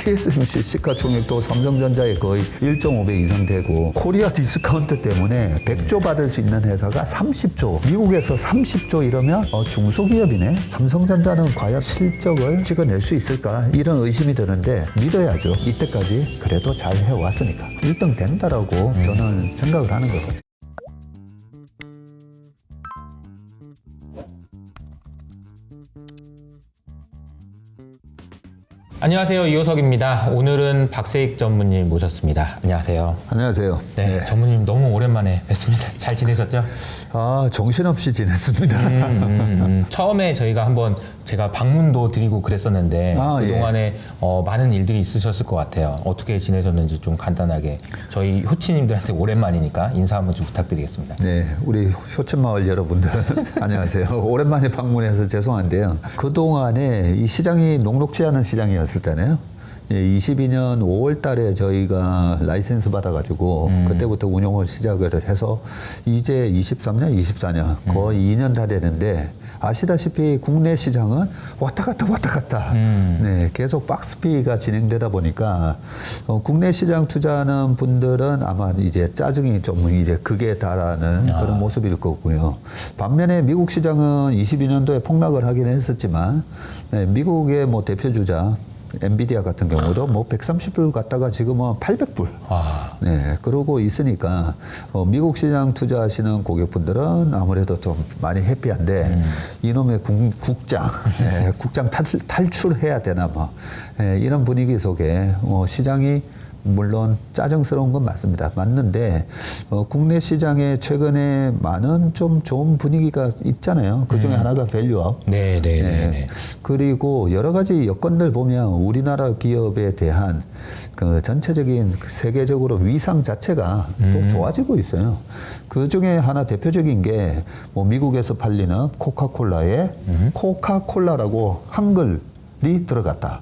TSMC 시가총액도 삼성전자의 거의 1.5배 이상 되고 코리아 디스카운트 때문에 100조 받을 수 있는 회사가 30조, 미국에서 30조 이러면 중소기업이네. 삼성전자는 과연 실적을 찍어낼 수 있을까? 이런 의심이 드는데 믿어야죠. 이때까지 그래도 잘 해왔으니까 1등 된다라고 저는 생각을 하는 거죠. 안녕하세요. 이호석입니다. 오늘은 박세익 전무님 모셨습니다. 안녕하세요. 안녕하세요. 네, 전무님 너무 오랜만에 뵙습니다. 잘 지내셨죠? 정신없이 지냈습니다. 처음에 저희가 한번 제가 방문도 드리고 그랬었는데 그동안에 많은 일들이 있으셨을 것 같아요. 어떻게 지내셨는지 좀 간단하게 저희 효치님들한테 오랜만이니까 인사 한번 좀 부탁드리겠습니다. 네, 우리 효천마을 여러분들 안녕하세요. 오랜만에 방문해서 죄송한데요. 그동안에 이 시장이 녹록지 않은 시장이었었잖아요. 22년 5월 달에 저희가 라이센스 받아가지고 그때부터 운영을 시작을 해서 이제 23년, 24년 거의 2년 다 되는데 아시다시피 국내 시장은 왔다 갔다 네, 계속 박스피가 진행되다 보니까 국내 시장 투자하는 분들은 아마 이제 짜증이 좀 이제 극에 달하는 그런 모습일 거고요. 반면에 미국 시장은 22년도에 폭락을 하긴 했었지만 네, 미국의 뭐 대표 주자 엔비디아 같은 경우도 뭐 130불 갔다가 지금은 800불. 네, 그러고 있으니까 미국 시장 투자하시는 고객분들은 아무래도 좀 많이 해피한데 이놈의 국장, 네, 국장 탈출해야 되나 뭐 네, 이런 분위기 속에 시장이 물론 짜증스러운 건 맞습니다. 맞는데 국내 시장에 최근에 많은 좀 좋은 분위기가 있잖아요. 그 중에 하나가 밸류업. 네. 그리고 여러 가지 여건들 보면 우리나라 기업에 대한 그 전체적인 세계적으로 위상 자체가 또 좋아지고 있어요. 그 중에 하나 대표적인 게 뭐 미국에서 팔리는 코카콜라의 코카콜라라고 한글 이 들어갔다.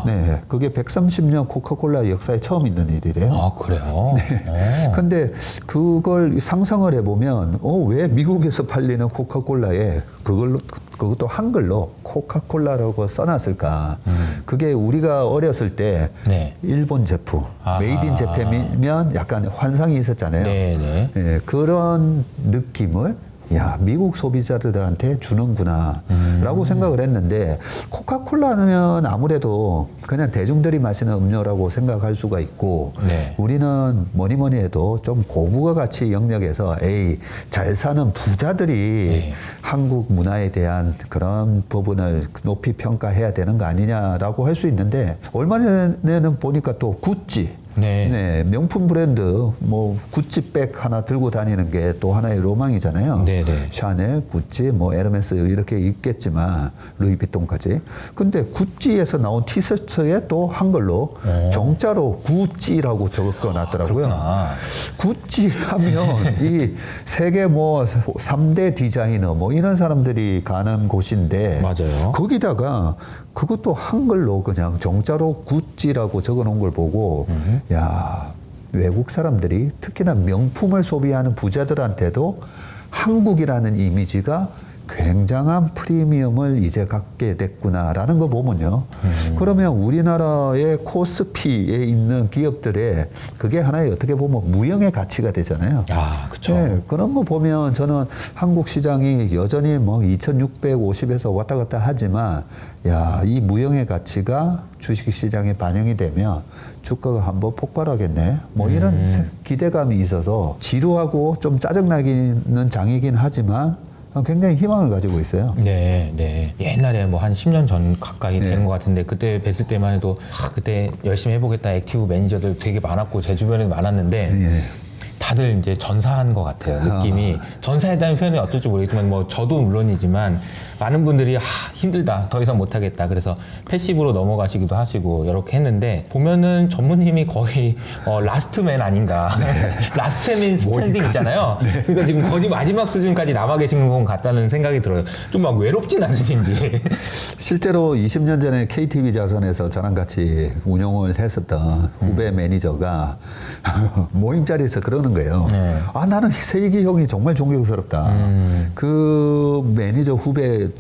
네, 그게 130년 코카콜라 역사에 처음 있는 일이래요. 그래요? 네. 근데 그걸 상상을 해보면, 왜 미국에서 팔리는 코카콜라에 그것도 한글로 코카콜라라고 써놨을까? 그게 우리가 어렸을 때 네. 일본 제품, 메이드 인 재팬이면 약간 환상이 있었잖아요. 네, 그런 느낌을 미국 소비자들한테 주는구나 라고 생각을 했는데 코카콜라는 아무래도 그냥 대중들이 마시는 음료라고 생각할 수가 있고 우리는 뭐니 해도 좀 고부가 가치 영역에서 잘 사는 부자들이 한국 문화에 대한 그런 부분을 높이 평가해야 되는 거 아니냐라고 할 수 있는데 얼마 전에는 보니까 또 구찌 네, 명품 브랜드 뭐 구찌백 하나 들고 다니는 게 또 하나의 로망이잖아요. 샤넬, 구찌, 뭐 에르메스 이렇게 있겠지만 루이비통까지. 근데 구찌에서 나온 티셔츠에 또 한글로 정자로 구찌라고 적어놨더라고요. 구찌 하면 이 세계 뭐 3대 디자이너 뭐 이런 사람들이 가는 곳인데 맞아요. 거기다가 그것도 한글로 그냥 정자로 구찌라고 적어놓은 걸 보고 외국 사람들이 특히나 명품을 소비하는 부자들한테도 한국이라는 이미지가 굉장한 프리미엄을 이제 갖게 됐구나라는 거 보면요. 그러면 우리나라의 코스피에 있는 기업들의 그게 하나의 어떻게 보면 무형의 가치가 되잖아요. 그렇죠. 네, 그런 거 보면 저는 한국 시장이 여전히 뭐 2,650에서 왔다 갔다 하지만 이 무형의 가치가 주식 시장에 반영이 되면 주가가 한번 폭발하겠네. 뭐 이런 기대감이 있어서 지루하고 좀 짜증나기는 장이긴 하지만 굉장히 희망을 가지고 있어요. 네. 옛날에 뭐 한 10년 전 가까이 되는 것 같은데 그때 뵀을 때만 해도 그때 열심히 해보겠다 액티브 매니저들 되게 많았고 제 주변에 많았는데 다들 이제 전사한 것 같아요. 느낌이. 전사했다는 표현이 어쩔지 모르겠지만 뭐 저도 물론이지만 많은 분들이 힘들다. 더 이상 못하겠다. 그래서 패시브로 넘어가시기도 하시고 이렇게 했는데 보면은 전무님이 거의 라스트맨 아닌가. 라스트맨 스탠딩 있잖아요. 그러니까 지금 거의 마지막 수준까지 남아 계신 것 같다는 생각이 들어요. 좀 막 외롭진 않으신지. 실제로 20년 전에 KTV 자산에서 저랑 같이 운영을 했었던 후배 매니저가 모임 자리에서 그러는 거예요. 나는 세익이 형이 정말 존경스럽다. 그 매니저 후배도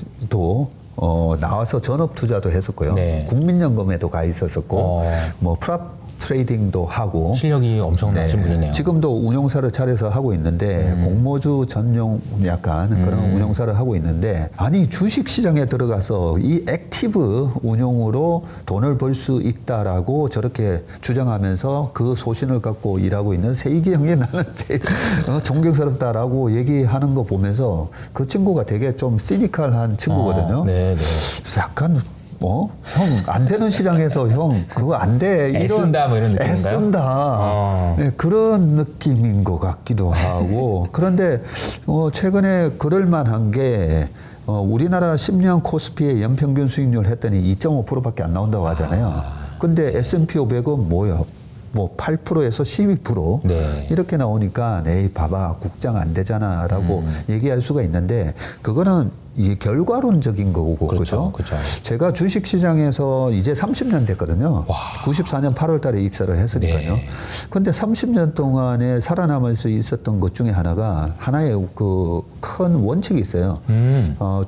나와서 전업 투자도 했었고요. 네. 국민연금에도 가 있었었고, 뭐 프랍 트레이딩도 하고 실력이 엄청나신 분이네요. 지금도 운용사를 차려서 하고 있는데 공모주 전용 약간 그런 운용사를 하고 있는데 아니 주식 시장에 들어가서 이 액티브 운용으로 돈을 벌 수 있다라고 저렇게 주장하면서 그 소신을 갖고 일하고 있는 세이기 형이 나는 제일 존경스럽다라고 얘기하는 거 보면서 그 친구가 되게 좀 시니컬한 친구거든요. 네, 네. 그래서 약간 형, 안 되는 시장에서 형, 그거 안 돼. 애쓴다, 뭐 이런 느낌인가요? 애쓴다. 네, 그런 느낌인 것 같기도 하고. 그런데, 최근에 그럴만한 게, 우리나라 10년 코스피의 연평균 수익률 했더니 2.5%밖에 안 나온다고 하잖아요. 근데 S&P 500은 뭐야? 뭐 8%에서 12% 네. 이렇게 나오니까 에이 봐봐 국장 안 되잖아라고 얘기할 수가 있는데 그거는 이게 결과론적인 거고 그렇죠. 제가 주식 시장에서 이제 30년 됐거든요. 와. 94년 8월 달에 입사를 했으니까요. 네. 근데 30년 동안에 살아남을 수 있었던 것 중에 하나의 그 큰 원칙이 있어요.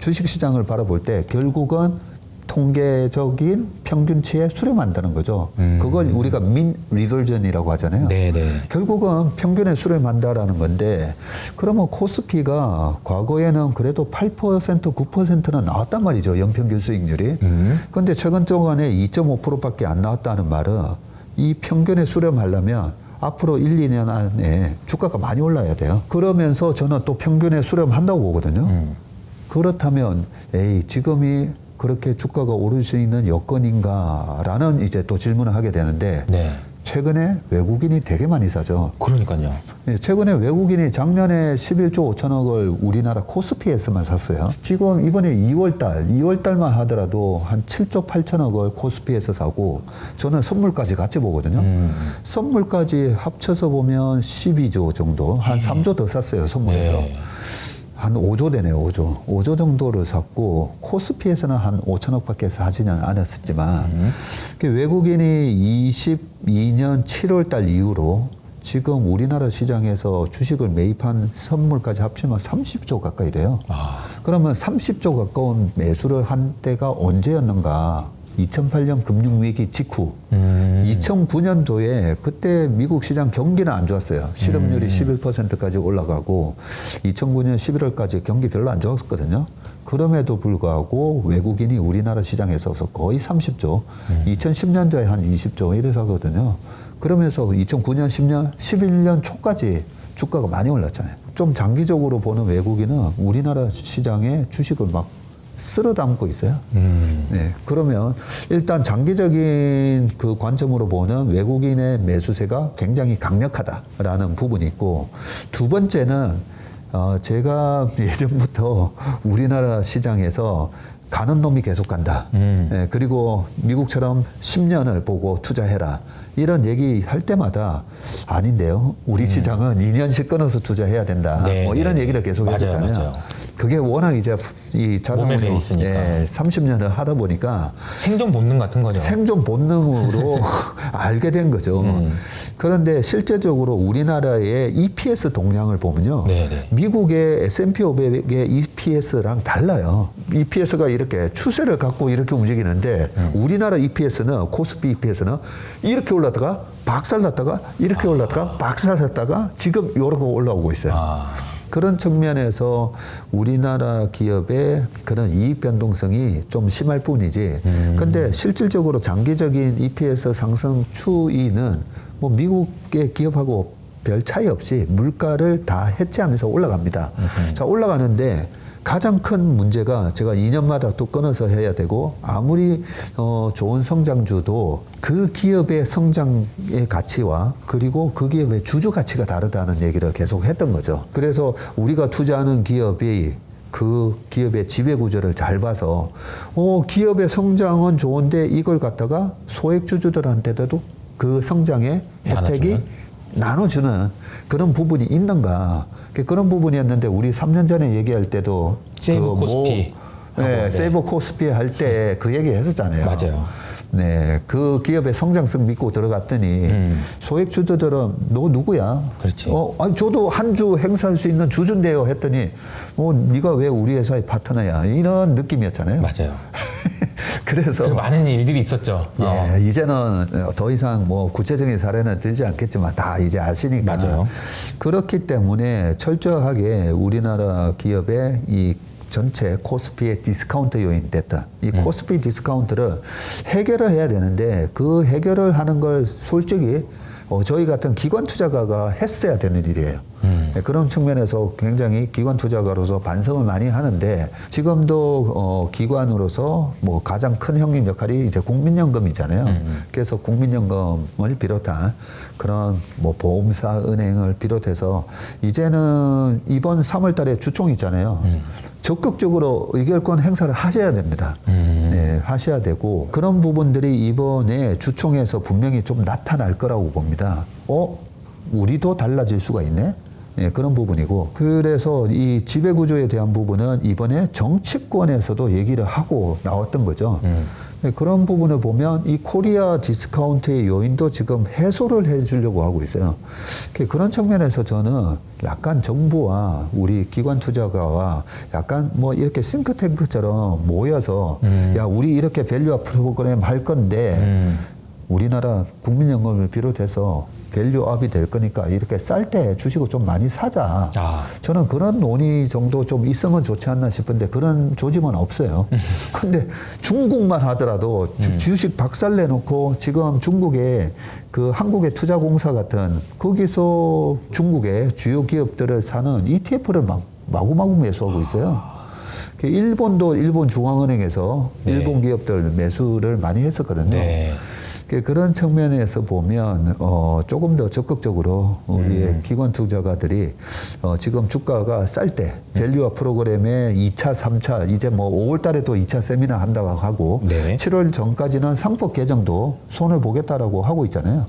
주식 시장을 바라볼 때 결국은 통계적인 평균치에 수렴한다는 거죠. 그걸 우리가 민 리버전이라고 하잖아요. 네네. 결국은 평균에 수렴한다라는 건데 그러면 코스피가 과거에는 그래도 8% 9%는 나왔단 말이죠. 연평균 수익률이. 그런데 최근 동안에 2.5%밖에 안 나왔다는 말은 이 평균에 수렴하려면 앞으로 1, 2년 안에 주가가 많이 올라야 돼요. 그러면서 저는 또 평균에 수렴한다고 보거든요. 그렇다면 에이 지금이 그렇게 주가가 오를 수 있는 여건인가라는 이제 또 질문을 하게 되는데 네. 최근에 외국인이 되게 많이 사죠. 그러니까요. 네, 최근에 외국인이 작년에 11조 5천억을 우리나라 코스피에서만 샀어요. 지금 이번에 2월달만 하더라도 한 7조 8천억을 코스피에서 사고 저는 선물까지 같이 보거든요. 선물까지 합쳐서 보면 12조 정도, 한 3조 더 샀어요, 선물에서. 네. 한 5조 되네요, 5조. 5조 정도를 샀고, 코스피에서는 한 5천억밖에 사지는 않았었지만, 외국인이 22년 7월 달 이후로 지금 우리나라 시장에서 주식을 매입한 선물까지 합치면 30조 가까이 돼요. 그러면 30조 가까운 매수를 한 때가 언제였는가? 2008년 금융위기 직후 2009년도에 그때 미국 시장 경기는 안 좋았어요. 실업률이 11%까지 올라가고 2009년 11월까지 경기 별로 안 좋았거든요. 그럼에도 불구하고 외국인이 우리나라 시장에서 거의 30조, 2010년도에 한 20조 이래서 하거든요. 그러면서 2009년, 10년, 11년 초까지 주가가 많이 올랐잖아요. 좀 장기적으로 보는 외국인은 우리나라 시장에 주식을 막 쓸어 담고 있어요. 네, 그러면 일단 장기적인 그 관점으로 보는 외국인의 매수세가 굉장히 강력하다라는 부분이 있고 두 번째는 제가 예전부터 우리나라 시장에서 가는 놈이 계속 간다. 네, 그리고 미국처럼 10년을 보고 투자해라. 이런 얘기 할 때마다 아닌데요. 우리 시장은 2년씩 끊어서 투자해야 된다. 네, 뭐 이런 얘기를 계속 했었잖아요. 맞아요. 그게 워낙 이제 이 자산운용 30년을 하다 보니까 생존 본능 같은 거죠. 생존 본능으로 알게 된 거죠. 그런데 실제적으로 우리나라의 EPS 동향을 보면요. 네네. 미국의 S&P 500의 EPS랑 달라요. EPS가 이렇게 추세를 갖고 이렇게 움직이는데 우리나라 EPS는 코스피 EPS는 이렇게 올랐다가 박살났다가 이렇게 올랐다가 박살났다가 지금 이렇게 올라오고 있어요. 그런 측면에서 우리나라 기업의 그런 이익 변동성이 좀 심할 뿐이지. 근데 실질적으로 장기적인 EPS 상승 추이는 뭐 미국의 기업하고 별 차이 없이 물가를 다 해치하면서 올라갑니다. 자, 올라가는데 가장 큰 문제가 제가 2년마다 또 끊어서 해야 되고 아무리 좋은 성장주도 그 기업의 성장의 가치와 그리고 그 기업의 주주 가치가 다르다는 얘기를 계속 했던 거죠. 그래서 우리가 투자하는 기업이 그 기업의 지배 구조를 잘 봐서 기업의 성장은 좋은데 이걸 갖다가 소액 주주들한테도 그 성장의 혜택이 나눠주는 그런 부분이 있는가. 그런 부분이었는데 우리 3년 전에 얘기할 때도 세이브 코스피. 네, 세이브 코스피 할 때 그 얘기 했었잖아요. 맞아요. 네, 그 기업의 성장성 믿고 들어갔더니 소액 주주들은 너 누구야? 그렇지. 아니 저도 한 주 행사할 수 있는 주주인데요 했더니 네가 왜 우리 회사의 파트너야? 이런 느낌이었잖아요. 맞아요. 그래서 많은 일들이 있었죠. 예, 이제는 더 이상 뭐 구체적인 사례는 들지 않겠지만 다 이제 아시니까. 맞아요. 그렇기 때문에 철저하게 우리나라 기업의 이 전체 코스피의 디스카운트 요인이 됐다. 이 코스피 디스카운트를 해결을 해야 되는데 그 해결을 하는 걸 솔직히 저희 같은 기관 투자가가 했어야 되는 일이에요. 네, 그런 측면에서 굉장히 기관 투자가로서 반성을 많이 하는데 지금도 기관으로서 뭐 가장 큰 형님 역할이 이제 국민연금이잖아요. 그래서 국민연금을 비롯한 그런 뭐 보험사, 은행을 비롯해서 이제는 이번 3월달에 주총이 있잖아요. 적극적으로 의결권 행사를 하셔야 됩니다. 네, 하셔야 되고 그런 부분들이 이번에 주총에서 분명히 좀 나타날 거라고 봅니다. 우리도 달라질 수가 있네. 예, 그런 부분이고 그래서 이 지배구조에 대한 부분은 이번에 정치권에서도 얘기를 하고 나왔던 거죠. 네, 그런 부분을 보면 이 코리아 디스카운트의 요인도 지금 해소를 해주려고 하고 있어요. 그런 측면에서 저는 약간 정부와 우리 기관 투자가와 약간 뭐 이렇게 싱크탱크처럼 모여서 야 우리 이렇게 밸류업 프로그램 할 건데 우리나라 국민연금을 비롯해서 밸류업이 될 거니까 이렇게 쌀 때 주식을 좀 많이 사자. 저는 그런 논의 정도 좀 있으면 좋지 않나 싶은데 그런 조짐은 없어요. 근데 중국만 하더라도 주식 박살 내놓고 지금 중국에 그 한국의 투자공사 같은 거기서 중국의 주요 기업들을 사는 ETF를 막 마구마구 매수하고 있어요. 일본도 일본 중앙은행에서 네. 일본 기업들 매수를 많이 했었거든요. 네. 그런 측면에서 보면 조금 더 적극적으로 우리의 기관 투자가들이 지금 주가가 쌀 때 밸류업 프로그램에 2차, 3차 이제 뭐 5월 달에 또 2차 세미나 한다고 하고 네. 7월 전까지는 상법 개정도 손을 보겠다라고 하고 있잖아요.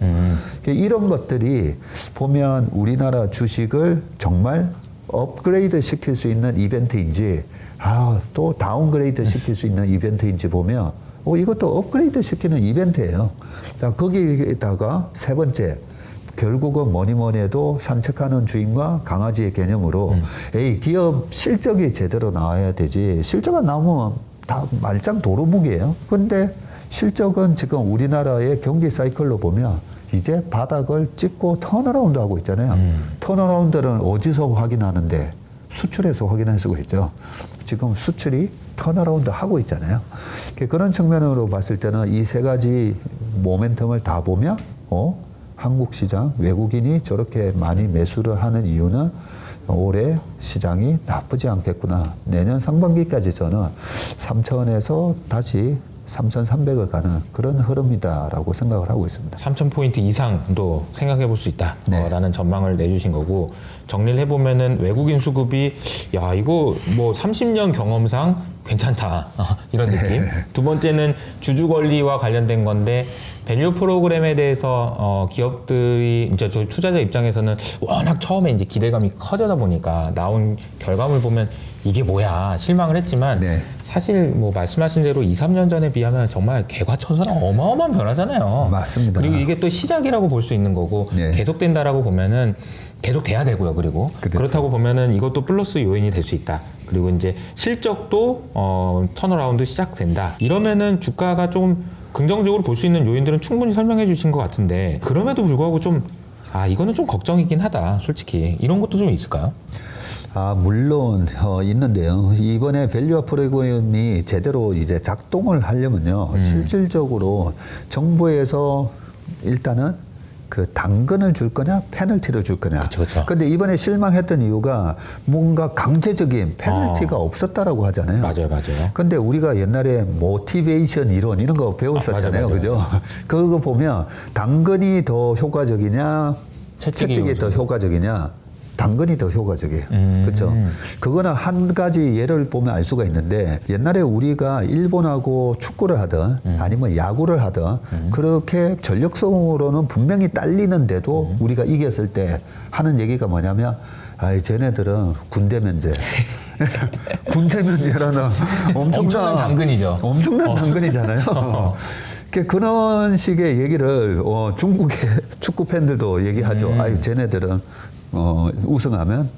이런 것들이 보면 우리나라 주식을 정말 업그레이드 시킬 수 있는 이벤트인지 또 다운그레이드 시킬 수 있는 이벤트인지 보면 이것도 업그레이드 시키는 이벤트예요. 자, 거기에다가 세 번째, 결국은 뭐니 해도 산책하는 주인과 강아지의 개념으로 기업 실적이 제대로 나와야 되지. 실적 안 나오면 다 말짱 도루묵이에요. 근데 실적은 지금 우리나라의 경기 사이클로 보면 이제 바닥을 찍고 턴어라운드 하고 있잖아요. 턴어라운드는 어디서 확인하는데? 수출에서 확인할 수가 있죠. 지금 수출이 턴어라운드 하고 있잖아요. 그런 측면으로 봤을 때는 이 세 가지 모멘텀을 다 보면 한국 시장 외국인이 저렇게 많이 매수를 하는 이유는 올해 시장이 나쁘지 않겠구나. 내년 상반기까지 저는 3,000에서 다시 3,300을 가는 그런 흐름이다라고 생각을 하고 있습니다. 3,000포인트 이상도 생각해 볼 수 있다라는 전망을 내주신 거고 정리를 해보면은 외국인 수급이 야 이거 뭐 30년 경험상 괜찮다 이런 느낌. 두 번째는 주주 권리와 관련된 건데 밸류 프로그램에 대해서 기업들이 이제 저희 투자자 입장에서는 워낙 처음에 이제 기대감이 커져다 보니까 나온 결과물 보면 이게 뭐야 실망을 했지만 사실 뭐 말씀하신 대로 2, 3년 전에 비하면 정말 개과천선한 어마어마한 변화잖아요. 맞습니다. 그리고 이게 또 시작이라고 볼 수 있는 거고 계속된다라고 보면은 계속 돼야 되고요. 그리고 그렇다고 보면은 이것도 플러스 요인이 될 수 있다. 그리고 이제 실적도 턴어라운드 시작된다. 이러면은 주가가 좀 긍정적으로 볼 수 있는 요인들은 충분히 설명해 주신 것 같은데 그럼에도 불구하고 좀 이거는 좀 걱정이긴 하다. 솔직히 이런 것도 좀 있을까요? 물론 있는데요. 이번에 밸류업 프로그램이 제대로 이제 작동을 하려면요. 실질적으로 정부에서 일단은 그 당근을 줄 거냐, 페널티를 줄 거냐. 그쵸. 근데 이번에 실망했던 이유가 뭔가 강제적인 페널티가 없었다라고 하잖아요. 맞아요. 근데 우리가 옛날에 모티베이션 이론 이런 거 배웠었잖아요. 맞아요. 그죠? 그거 보면 당근이 더 효과적이냐, 채찍이 더 효과적이냐. 당근이 더 효과적이에요. 그렇죠? 그거는 한 가지 예를 보면 알 수가 있는데 옛날에 우리가 일본하고 축구를 하든 아니면 야구를 하든 그렇게 전력성으로는 분명히 딸리는데도 우리가 이겼을 때 하는 얘기가 뭐냐면 쟤네들은 군대 면제. 군대 면제라는 엄청난 당근이죠. 엄청난 당근이잖아요. 그런 식의 얘기를 중국의 축구 팬들도 얘기하죠. 아유, 쟤네들은 우승하면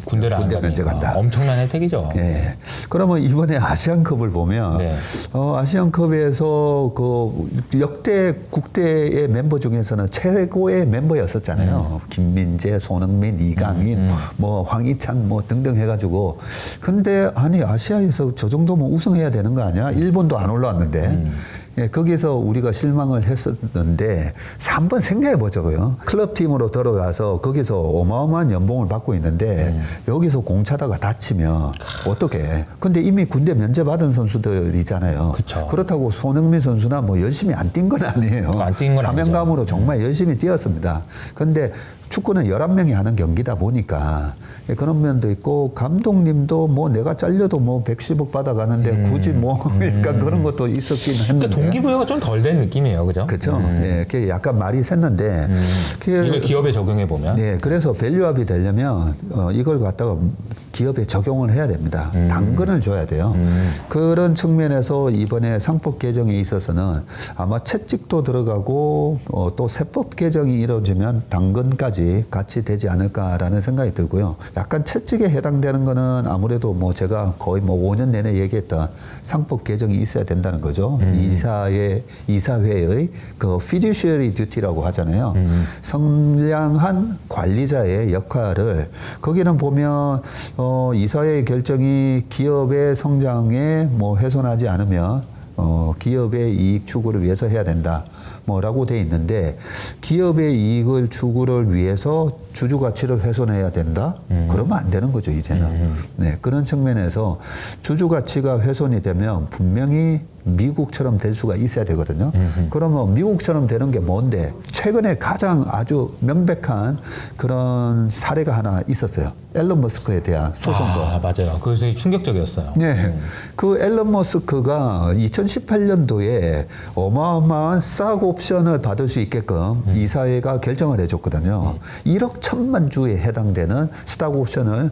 군대를 안 군대 가니까 면제간다. 엄청난 혜택이죠. 예. 그러면 이번에 아시안컵을 보면 네. 아시안컵에서 그 역대 국대의 멤버 중에서는 최고의 멤버였었잖아요. 김민재, 손흥민, 이강인, 뭐 황희찬 뭐 등등 해가지고. 근데 아니 아시아에서 저 정도면 우승해야 되는 거 아니야? 일본도 안 올라왔는데. 예, 거기서 우리가 실망을 했었는데 한번 생각해 보자고요. 클럽 팀으로 들어가서 거기서 어마어마한 연봉을 받고 있는데 여기서 공 차다가 다치면 어떡해. 근데 이미 군대 면제받은 선수들이잖아요. 그쵸. 그렇다고 손흥민 선수나 뭐 열심히 안 뛴 건 아니에요. 안 뛴 건 아니죠. 사명감으로 정말 열심히 뛰었습니다. 근데 축구는 11명이 하는 경기다 보니까 그런 면도 있고 감독님도 뭐 내가 잘려도 뭐 110억 받아가는데 굳이 뭐 약간 그런 것도 있었긴 했는데. 그러니까 동기부여가 좀 덜 된 느낌이에요, 그죠? 그렇죠. 예, 그게 약간 말이 샜는데 이걸 기업에 적용해 보면. 네, 그래서 밸류업이 되려면 이걸 갖다가 기업에 적용을 해야 됩니다. 당근을 줘야 돼요. 그런 측면에서 이번에 상법 개정에 있어서는 아마 채찍도 들어가고 또 세법 개정이 이루어지면 당근까지 같이 되지 않을까라는 생각이 들고요. 약간 채찍에 해당되는 거는 아무래도 뭐 제가 거의 뭐 5년 내내 얘기했던 상법 개정이 있어야 된다는 거죠. 이사회의 그 fiduciary duty라고 하잖아요. 선량한 관리자의 역할을 거기는 보면 이사회의 결정이 기업의 성장에 뭐 훼손하지 않으면 기업의 이익 추구를 위해서 해야 된다. 뭐라고 돼 있는데 기업의 이익을 추구를 위해서 주주 가치를 훼손해야 된다? 그러면 안 되는 거죠, 이제는. 네, 그런 측면에서 주주 가치가 훼손이 되면 분명히 미국처럼 될 수가 있어야 되거든요. 그러면 미국처럼 되는 게 뭔데? 최근에 가장 아주 명백한 그런 사례가 하나 있었어요. 앨런 머스크에 대한 소송도. 아, 맞아요. 그래서 되게 충격적이었어요. 네. 그 앨런 머스크가 2018년도에 어마어마한 스탁 옵션을 받을 수 있게끔 이사회가 결정을 해줬거든요. 1억 1천만 주에 해당되는 스탁 옵션을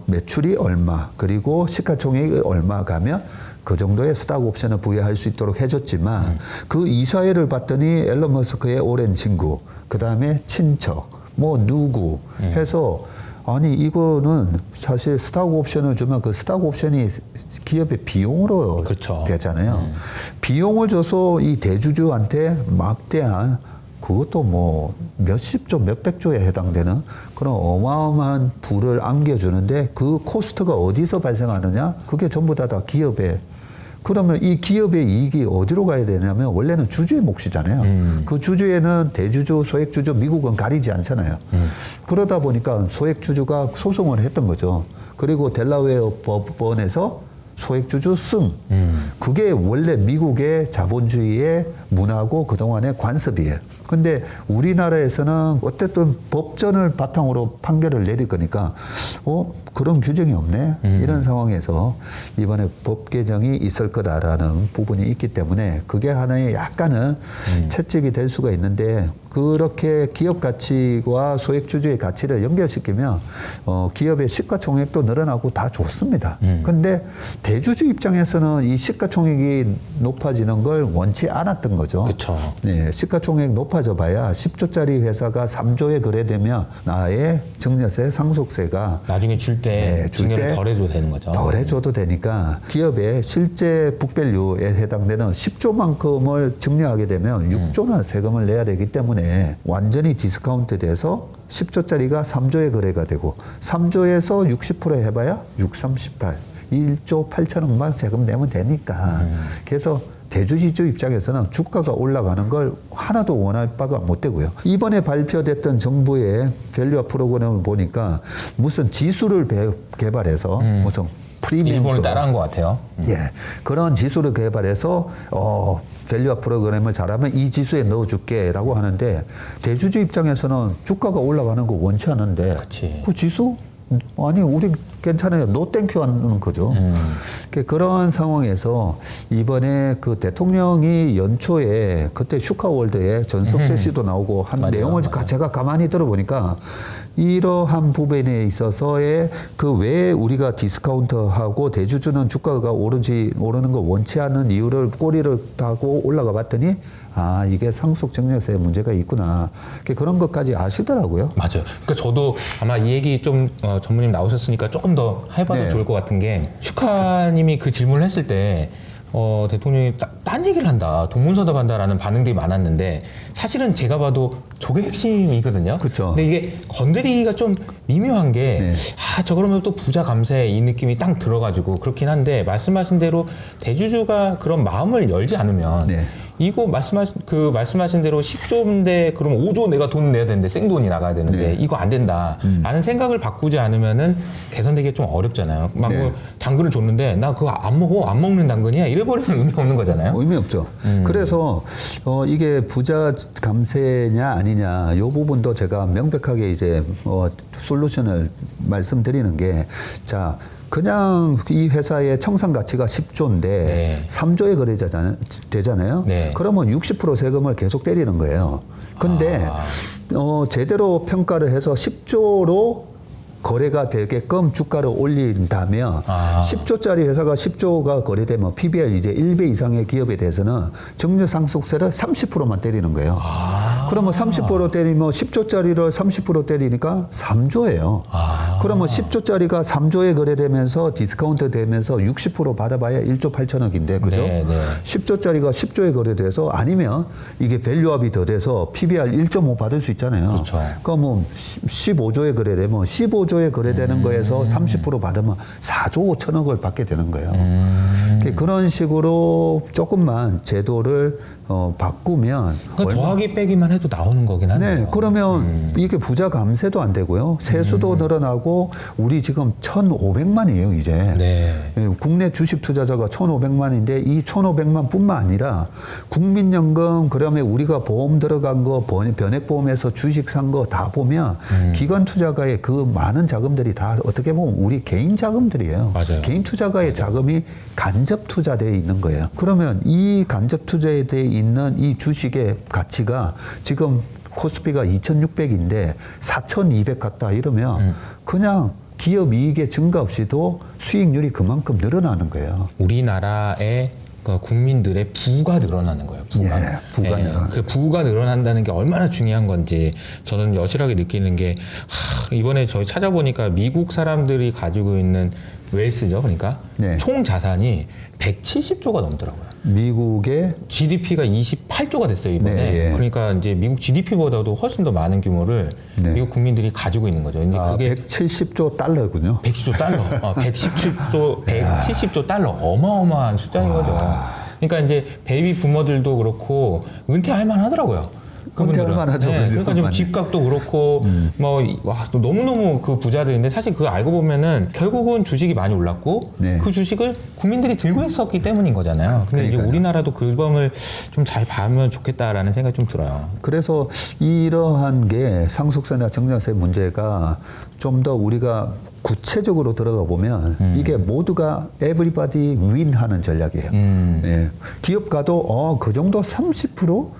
매출이 얼마 그리고 시가총액이 얼마 가면 그 정도의 스탁 옵션을 부여할 수 있도록 해줬지만 그 이사회를 봤더니 앨런 머스크의 오랜 친구, 그 다음에 친척, 뭐 누구 해서 아니 이거는 사실 스탁 옵션을 주면 그 스탁 옵션이 기업의 비용으로 그렇죠. 되잖아요. 비용을 줘서 이 대주주한테 막대한 그것도 뭐 몇십조, 몇백조에 해당되는 그런 어마어마한 부를 안겨주는데 그 코스트가 어디서 발생하느냐? 그게 전부 다 기업의. 그러면 이 기업의 이익이 어디로 가야 되냐면 원래는 주주의 몫이잖아요. 그 주주에는 대주주, 소액주주, 미국은 가리지 않잖아요. 그러다 보니까 소액주주가 소송을 했던 거죠. 그리고 델라웨어 법원에서 소액주주 승. 그게 원래 미국의 자본주의의 문화고 그동안의 관습이에요. 근데 우리나라에서는 어쨌든 법전을 바탕으로 판결을 내릴 거니까 그런 규정이 없네. 이런 상황에서 이번에 법 개정이 있을 거다라는 부분이 있기 때문에 그게 하나의 약간은 채찍이 될 수가 있는데 그렇게 기업 가치와 소액주주의 가치를 연결시키면 기업의 시가총액도 늘어나고 다 좋습니다. 근데 대주주 입장에서는 이 시가총액이 높아지는 걸 원치 않았던 거죠. 그렇죠. 네, 시가총액 높아져 봐야 10조짜리 회사가 3조에 거래되면 나의 증여세, 상속세가 나중에 줄 때 증여를 덜 해도 되는 거죠. 덜 해줘도 되니까 기업의 실제 북밸류에 해당되는 10조만큼을 증여하게 되면 6조나 세금을 내야 되기 때문에 완전히 디스카운트 돼서 10조짜리가 3조에 거래가 되고 3조에서 60% 해봐야 6, 38, 1조 8천억만 세금 내면 되니까 그래서 대주주 입장에서는 주가가 올라가는 걸 하나도 원할 바가 못 되고요. 이번에 발표됐던 정부의 밸류업 프로그램을 보니까 무슨 지수를 개발해서 무슨 프리미엄 일본을 따라한 것 같아요. 예, 그런 지수를 개발해서 밸류업 프로그램을 잘하면 이 지수에 넣어줄게라고 하는데 대주주 입장에서는 주가가 올라가는 거 원치 않은데 그치. 그 지수 아니 우리 괜찮아요. 노 땡큐 하는 거죠. 그런 상황에서 이번에 그 대통령이 연초에 그때 슈카월드에 전석재 씨도 나오고 한 맞아요, 내용을 맞아요. 제가 가만히 들어보니까 이러한 부분에 있어서의 그 왜 우리가 디스카운트하고 대주주는 주가가 오르는 걸 원치 않는 이유를 꼬리를 타고 올라가 봤더니 아 이게 상속 증여세에 문제가 있구나 그런 것까지 아시더라고요. 맞아요. 그러니까 저도 아마 이 얘기 좀 전무님 나오셨으니까 조금 더 해봐도 네. 좋을 것 같은 게 슈카님이 그 질문을 했을 때 대통령이 딴 얘기를 한다, 동문서답한다라는 반응들이 많았는데 사실은 제가 봐도 저게 핵심이거든요. 그쵸. 근데 이게 건드리기가 좀 미묘한 게 네. 저 그러면 또 부자 감세 이 느낌이 딱 들어가지고 그렇긴 한데 말씀하신 대로 대주주가 그런 마음을 열지 않으면 네. 이거 말씀하신 대로 10조인데 그럼 5조 내가 돈 내야 되는데 생돈이 나가야 되는데 네. 이거 안 된다라는 생각을 바꾸지 않으면은 개선되기 좀 어렵잖아요. 막 네. 뭐 당근을 줬는데 나 그거 안 먹는 당근이야 이래버리면 의미 없는 거잖아요. 의미 없죠. 그래서 이게 부자 감세냐 아니냐 이 부분도 제가 명백하게 이제 솔루션을 말씀드리는 게 자. 그냥 이 회사의 청산 가치가 10조인데 네. 3조에 되잖아요. 네. 그러면 60% 세금을 계속 때리는 거예요. 근데 제대로 평가를 해서 10조로 거래가 되게끔 주가를 올린다면 10조짜리 회사가 10조가 거래되면 PBR 이제 1배 이상의 기업에 대해서는 증여상속세를 30%만 때리는 거예요. 그러면 30% 때리면 10조짜리를 30% 때리니까 3조예요. 그러면 10조짜리가 3조에 거래되면서 디스카운트 되면서 60% 받아봐야 1조 8천억인데 그죠? 네, 네. 10조짜리가 10조에 거래돼서 아니면 이게 밸류업이 더 돼서 PBR 1.5 받을 수 있잖아요. 그렇죠. 그러니까 뭐 15조에 거래되면 15조에 거래되는 거에서 30% 받으면 4조 5천억을 받게 되는 거예요. 그런 식으로 조금만 제도를 바꾸면 그러니까 더하기 빼기만 해도 나오는 거긴 하네요. 네, 그러면 이게 부자 감세도 안 되고요. 세수도 늘어나고 우리 지금 1,500만이에요, 이제. 네. 예, 국내 주식 투자자가 1,500만인데 이 1,500만 뿐만 아니라 국민연금 그다음에 우리가 보험 들어간 거 변액보험에서 주식 산 거 다 보면 기관 투자가의 그 많은 자금들이 다 어떻게 보면 우리 개인 자금들이에요. 맞아요. 개인 투자가의 자금이 간접 투자되어 있는 거예요. 그러면 이 간접 투자에 되어 있는 이 주식의 가치가 지금 코스피가 2,600인데 4,200 갔다 이러면 그냥 기업 이익의 증가 없이도 수익률이 그만큼 늘어나는 거예요. 우리나라의 그 국민들의 부가 늘어나는 거예요. 부가. 예, 부가 늘어나는 그 부가 늘어난다는 게 얼마나 중요한 건지 저는 여실하게 느끼는 게 이번에 저희 찾아보니까 미국 사람들이 가지고 있는 웰스죠. 그러니까 네. 총 자산이 170조가 넘더라고요. 미국의 GDP가 28조가 됐어요, 이번에. 네, 예. 그러니까 이제 미국 GDP보다도 훨씬 더 많은 규모를 네. 미국 국민들이 가지고 있는 거죠. 근데 그게 170조 달러군요. 110조 달러, 170조 달러, 어마어마한 숫자인 거죠. 그러니까 이제 베이비 부모들도 그렇고 은퇴할 만하더라고요. 그분들은. 은퇴할 만하죠. 네, 그죠? 그러니까 지금 맞네. 집값도 그렇고 또 너무너무 그 부자들인데 사실 그거 알고 보면은 결국은 주식이 많이 올랐고 네. 그 주식을 국민들이 들고 있었기 때문인 거잖아요. 근데 이제 그러니까요. 우리나라도 그 점을 좀 잘 봐면 좋겠다라는 생각이 좀 들어요. 그래서 이러한 게 상속세나 증여세 문제가 좀 더 우리가 구체적으로 들어가 보면 이게 모두가 everybody win 하는 전략이에요. 예. 기업가도 그 정도 30%?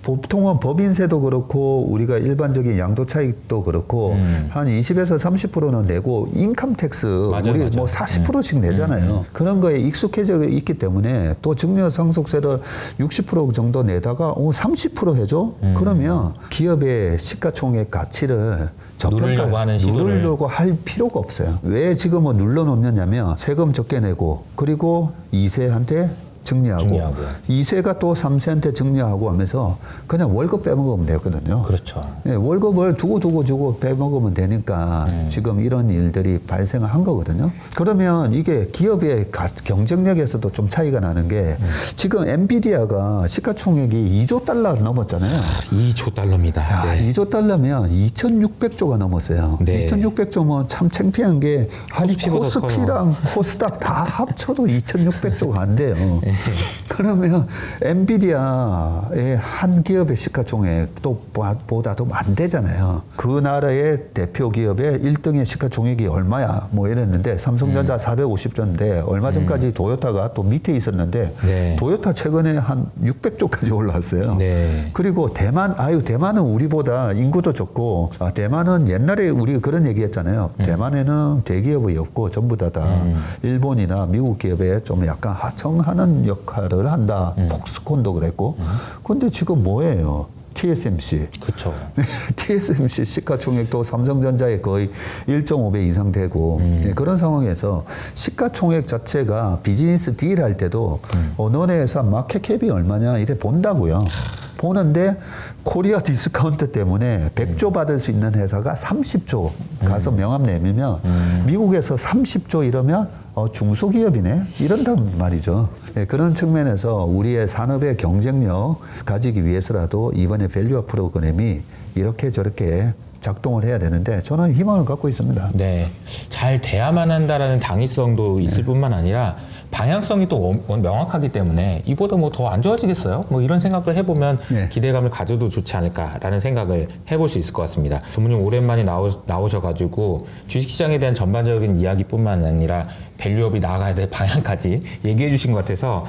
보통은 법인세도 그렇고 우리가 일반적인 양도 차익도 그렇고 한 20에서 30%는 내고 인컴 텍스 우리 맞아. 뭐 40%씩 내잖아요. 그런 거에 익숙해져 있기 때문에 또 증여 상속세를 60% 정도 내다가 30% 해줘? 그러면 기업의 시가총액 가치를 누르려고 하는 시도를. 누르려고 할 필요가 없어요. 왜 지금은 눌러놓느냐면 세금 적게 내고 그리고 2세한테 증여하고 2세가 또 3세한테 증여하고 하면서 그냥 월급 빼먹으면 되거든요. 그렇죠. 네, 월급을 두고 주고 빼먹으면 되니까 지금 이런 일들이 발생한 거거든요. 그러면 이게 기업의 경쟁력에서도 좀 차이가 나는 게 지금 엔비디아가 시가총액이 2조 달러 넘었잖아요. 2조 달러입니다. 야, 네. 2조 달러면 2,600조가 넘었어요. 네. 2,600조면 참 창피한 게 아니 코스피보다 코스피랑 코스닥 다 합쳐도 2,600조가 안 돼요. 그러면 엔비디아의 한 기업의 시가총액도 보다도 안 되잖아요. 그 나라의 대표 기업의 1등의 시가총액이 얼마야? 뭐 이랬는데 삼성전자 450조인데 얼마 전까지 도요타가 또 밑에 있었는데 네. 도요타 최근에 한 600조까지 올라왔어요. 네. 그리고 대만은 우리보다 인구도 적고 대만은 옛날에 우리가 그런 얘기했잖아요. 대만에는 대기업이 없고 전부 다 일본이나 미국 기업에 좀 약간 하청하는 역할을 한다. 폭스콘도 그랬고. 근데 지금 뭐예요? TSMC. 그렇죠. TSMC 시가총액도 삼성전자의 거의 1.5배 이상 되고 네, 그런 상황에서 시가총액 자체가 비즈니스 딜 할 때도 너네 회사 마켓캡이 얼마냐 이래 본다고요. 보는데 코리아 디스카운트 때문에 100조 받을 수 있는 회사가 30조 가서 명함 내밀면 미국에서 30조 이러면 중소기업이네 이런단 말이죠. 네, 그런 측면에서 우리의 산업의 경쟁력 가지기 위해서라도 이번에 밸류업 프로그램이 이렇게 저렇게 작동을 해야 되는데 저는 희망을 갖고 있습니다. 네, 잘 돼야만 한다라는 당위성도 있을 뿐만 아니라 방향성이 또 명확하기 때문에 이보다 뭐 더 안 좋아지겠어요? 뭐 이런 생각을 해보면 네. 기대감을 가져도 좋지 않을까라는 생각을 해볼 수 있을 것 같습니다. 전문님 오랜만에 나오셔가지고 주식시장에 대한 전반적인 이야기뿐만 아니라 밸류업이 나아가야 될 방향까지 얘기해 주신 것 같아서